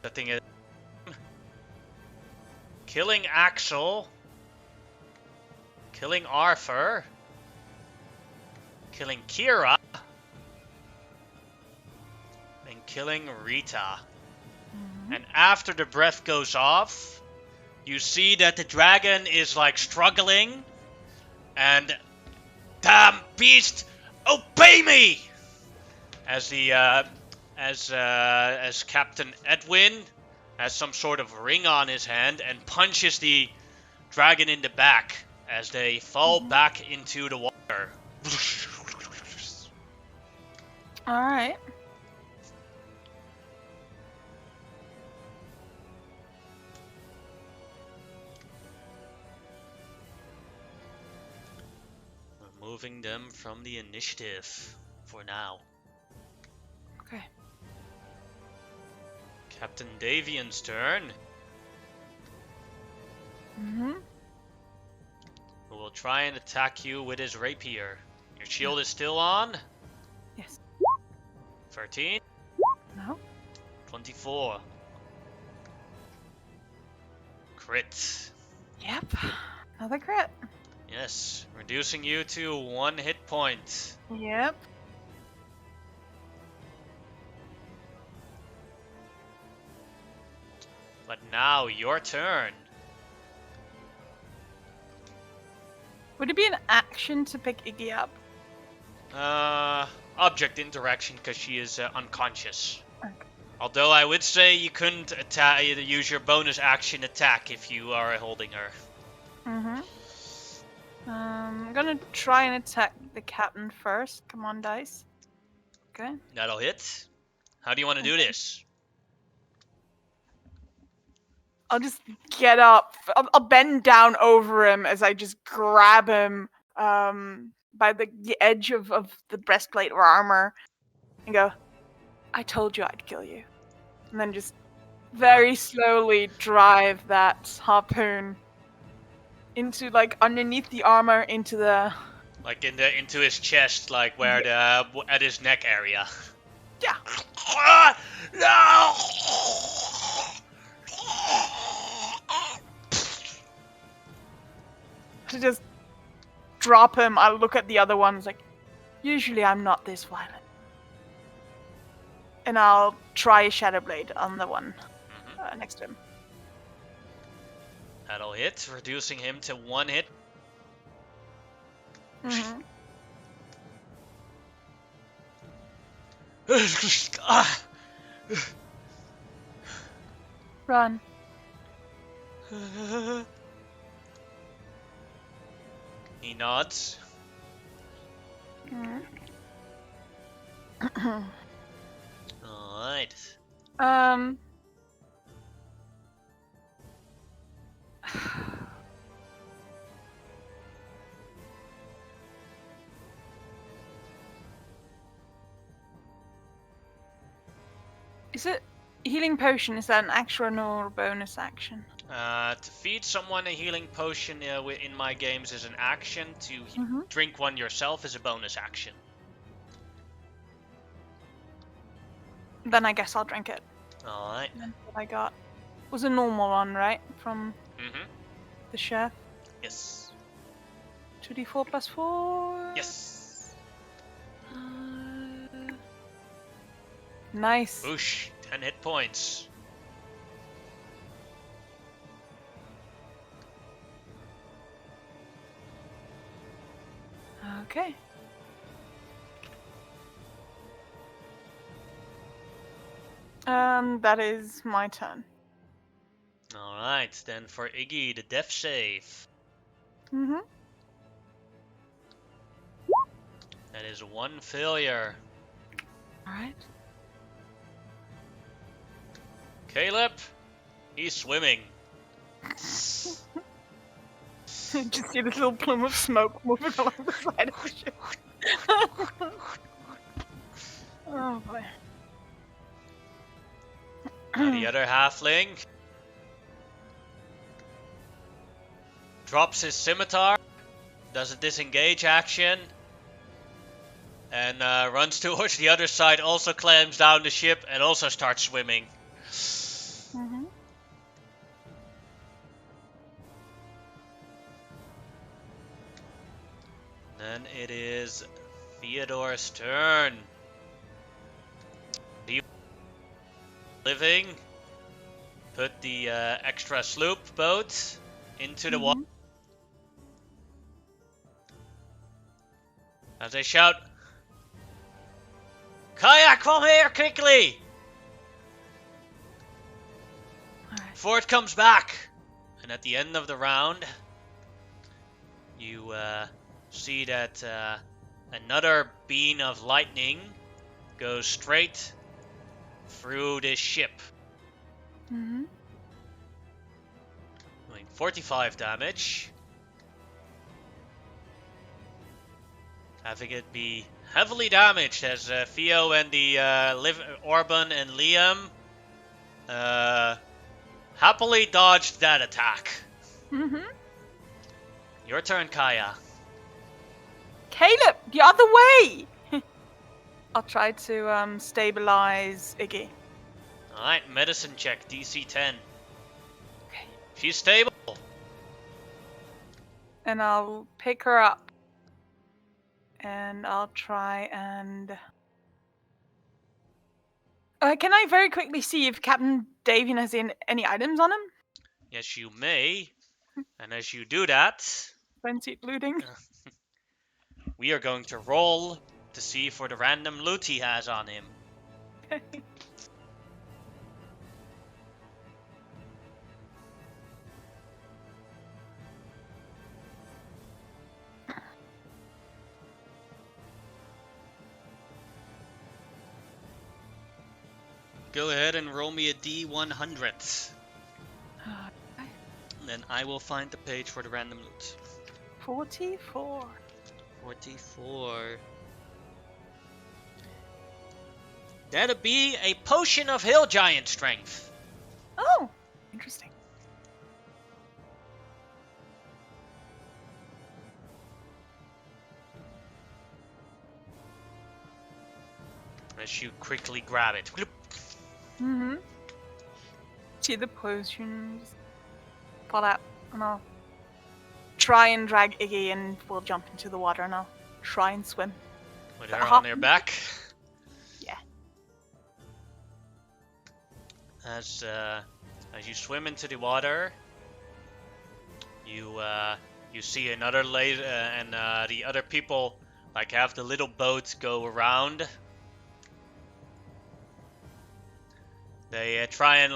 The thing is, killing Axel, killing Arthur, killing Kira, and killing Rita. Mm-hmm. And after the breath goes off, you see that the dragon is like struggling, and damn beast, obey me! As the as Captain Edwin has some sort of ring on his hand and punches the dragon in the back as they fall back into the water. All right. Removing them from the initiative for now. Okay. Captain Davian's turn. Mm-hmm. Who will try and attack you with his rapier. Your shield is still on? Yes. 13? No. 24. Crit. Yep. Another crit. Yes, reducing you to 1 hit point. Yep. But now, your turn. Would it be an action to pick Iggy up? Object interaction, because she is unconscious. Okay. Although I would say you couldn't use your bonus action attack if you are holding her. Mm-hmm. I'm gonna try and attack the captain first. Come on, dice. Okay. That'll hit. How do you want to do this? I'll just get up. I'll bend down over him as I just grab him by the edge of the breastplate or armor and go, I told you I'd kill you. And then just very slowly drive that harpoon into, like, underneath the armor into the... Like into his chest, like where at his neck area. Yeah. No! To just drop him, I'll look at the other ones like, usually I'm not this violent. And I'll try a Shadow Blade on the one next to him. That'll hit, reducing him to 1 hit. Mm-hmm. Run. He nods. Alright. Is it healing potion? Is that an action or a bonus action? To feed someone a healing potion in my games is an action. To drink one yourself is a bonus action. Then I guess I'll drink it. Alright. That's what I got. Was a normal one, right? From the chef? Yes. 2d4 plus 4? Yes. Nice. Boosh. 10 hit points. Okay. That is my turn. Alright, then for Iggy, the death save. That is 1 failure. Alright. Caleb, he's swimming. Just see this little plume of smoke moving along the side of the ship. Oh boy. Now the other halfling drops his scimitar, does a disengage action, and runs towards the other side, also climbs down the ship, and also starts swimming. Then it is Theodore's turn. Living, put the extra sloop boat into the water. As they shout, "Kaya, come here quickly!" Before it comes back. And at the end of the round, you see that another beam of lightning goes straight through this ship. Doing 45 damage. Having it be heavily damaged as Theo and the Orban and Liam happily dodged that attack. Your turn, Kaya. Caleb, the other way! I'll try to stabilize Iggy. Alright, medicine check, DC 10. Okay. She's stable. And I'll pick her up. And I'll try and... can I very quickly see if Captain Davian has any items on him? Yes, you may. And as you do that... Frenzy looting. We are going to roll to see for the random loot he has on him. Okay. Go ahead and roll me a D100. Okay. Then I will find the page for the random loot. 44. 44. That'd be a potion of hill giant strength. Oh, interesting. As you quickly grab it. See the potions. Pull out, and I'll try and drag Iggy, and we'll jump into the water, and I'll try and swim. With her on their back? Yeah. As you swim into the water, you see another lady, and the other people have the little boat go around. They try and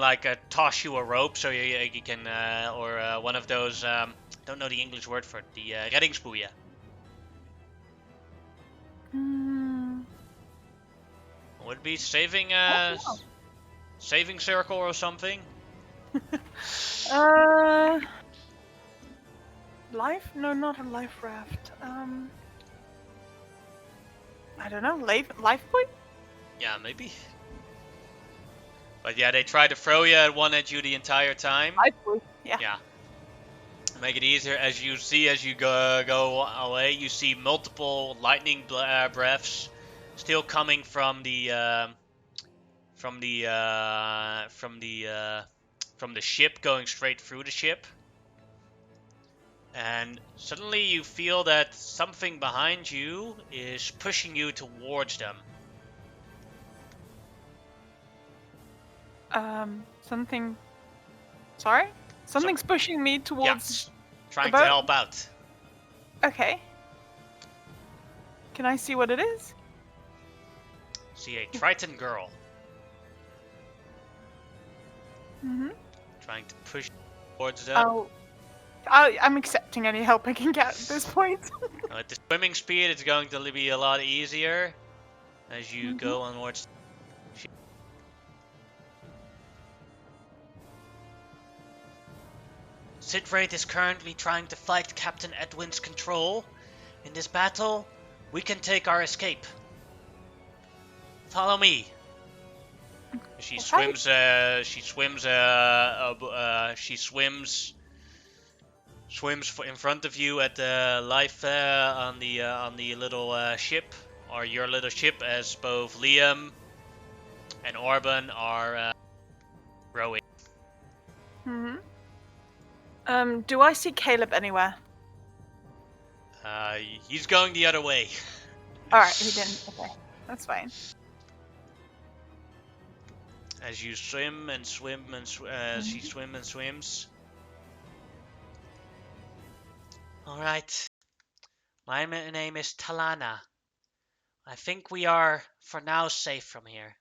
toss you a rope so you can, or one of those. Don't know the English word for it. The reddingsboeien. Hmm. Would be saving Oh, saving circle or something. wow. Life? No, not a life raft. I don't know. Life buoy? Yeah, maybe. But yeah, they try to throw you at one at you the entire time. Life buoy. Yeah. Yeah. Make it easier as you see as you go away. You see multiple lightning breaths still coming from the from the ship, going straight through the ship. And suddenly you feel that something behind you is pushing you towards them. Something. Sorry? Some, Something's pushing me yeah, towards the trying to boat. help out. Okay. Can I see what it is? See a Triton girl Mm-hmm. trying to push towards them. Oh, I'm accepting any help I can get at this point. At the swimming speed, it's going to be a lot easier as you Mm-hmm. go onwards. Sidrate is currently trying to fight Captain Edwin's control. In this battle, we can take our escape. Follow me. She Okay. swims. Swims in front of you at the life on the little ship, or your little ship, as both Liam and Orban are rowing. Mm-hmm. Do I see Caleb anywhere? He's going the other way. Alright, he didn't. Okay. That's fine. As you swim and swim and she swim and swims. All right. My name is Talana. I think we are, for now, safe from here.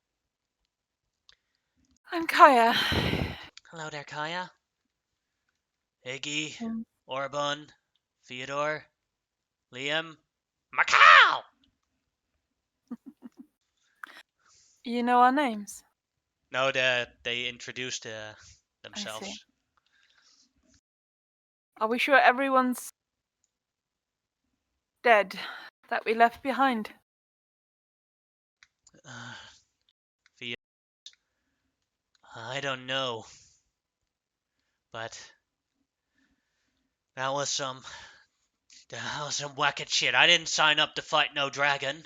I'm Kaya. Hello there, Kaya. Iggy, Mm. Orban, Theodore, Liam, Macau! You know our names? No, they introduced I see. themselves. Are we sure everyone's dead that we left behind? Theo, I don't know, but that was some wacked shit. I didn't sign up to fight no dragon.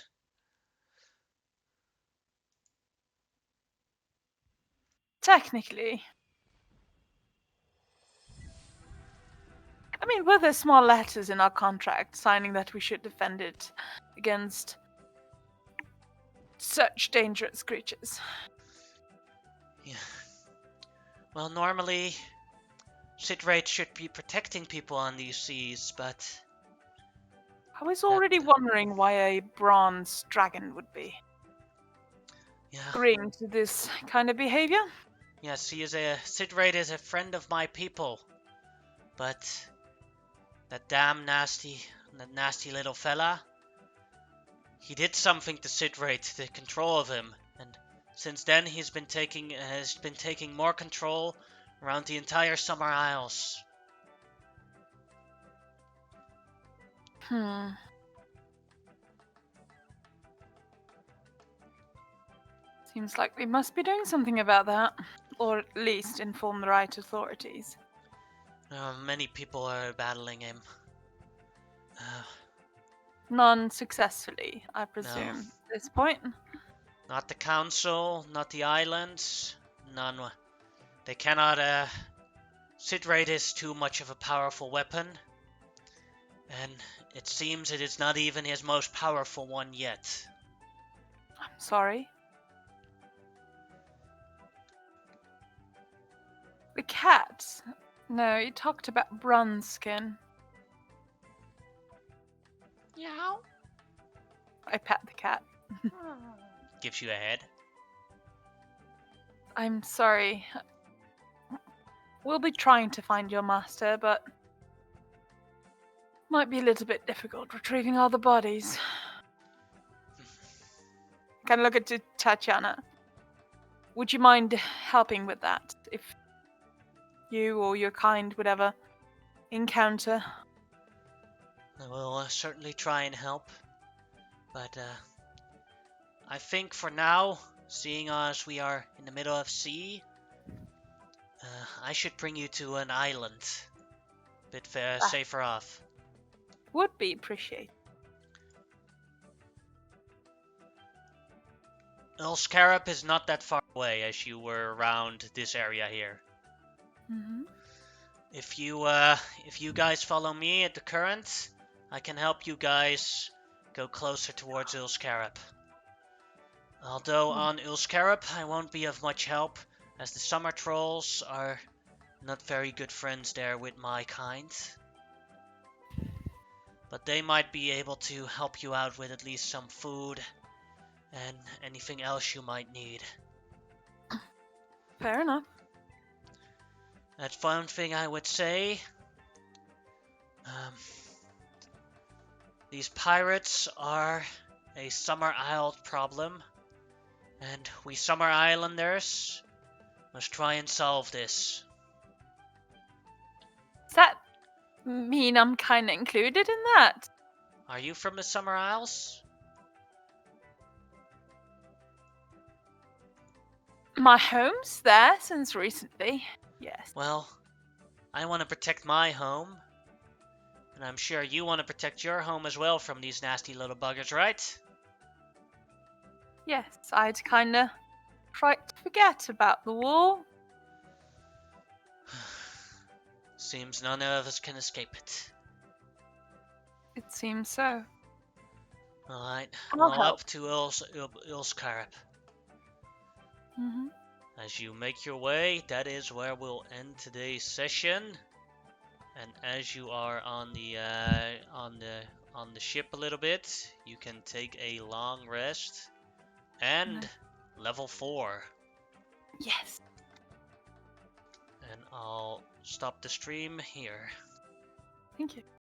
Technically. I mean, were there small letters in our contract signing that we should defend it against such dangerous creatures? Yeah. Well, normally, Sidrate should be protecting people on these seas, but I was already wondering why a bronze dragon would be yeah, agreeing to this kind of behavior. yes, Sidrate is a friend of my people, but that nasty little fella, he did something to Sidrate, the control of him, and since then has been taking more control around the entire Summer Isles. Seems like we must be doing something about that, or at least inform the right authorities. Many people are battling him. None successfully, I No, presume, at this point. not the council, not the islands, none. They cannot. Sidrate is too much of a powerful weapon, and it seems it is not even his most powerful one yet. I'm sorry. The cat. No, you talked about bronze skin. Meow. I pat the cat. Gives you a head. I'm sorry. We'll be trying to find your master, but might be a little bit difficult retrieving all the bodies. Kind of look at Tatiana. Would you mind helping with that? If you or your kind would ever encounter. I will certainly try and help, but I think for now, seeing as we are in the middle of sea, I should bring you to an island, a bit That safer off. would be appreciated. Ulscarab is not that far away as you were around this area here. Mm-hmm. If you guys follow me at the current, I can help you guys go closer towards Ulscarab. Although on Ulscarab I won't be of much help, as the summer trolls are not very good friends there with my kind. But they might be able to help you out with at least some food and anything else you might need. Fair enough. That's one thing I would say. Um, these pirates are a Summer Isle problem, and we Summer Islanders must try and solve this. Does that mean I'm kind of included in that? Are you from the Summer Isles? My home's there since recently. Yes. Well, I want to protect my home, and I'm sure you want to protect your home as well from these nasty little buggers, right? Yes, I'd kind of try to forget about the war. Seems none of us can escape it. It seems so. Alright, I'll well, help. up to Ilskarab. Mm-hmm. As you make your way, that is where we'll end today's session. And as you are on the ship a little bit, you can take a long rest and level 4. Yes. And I'll stop the stream here. Thank you.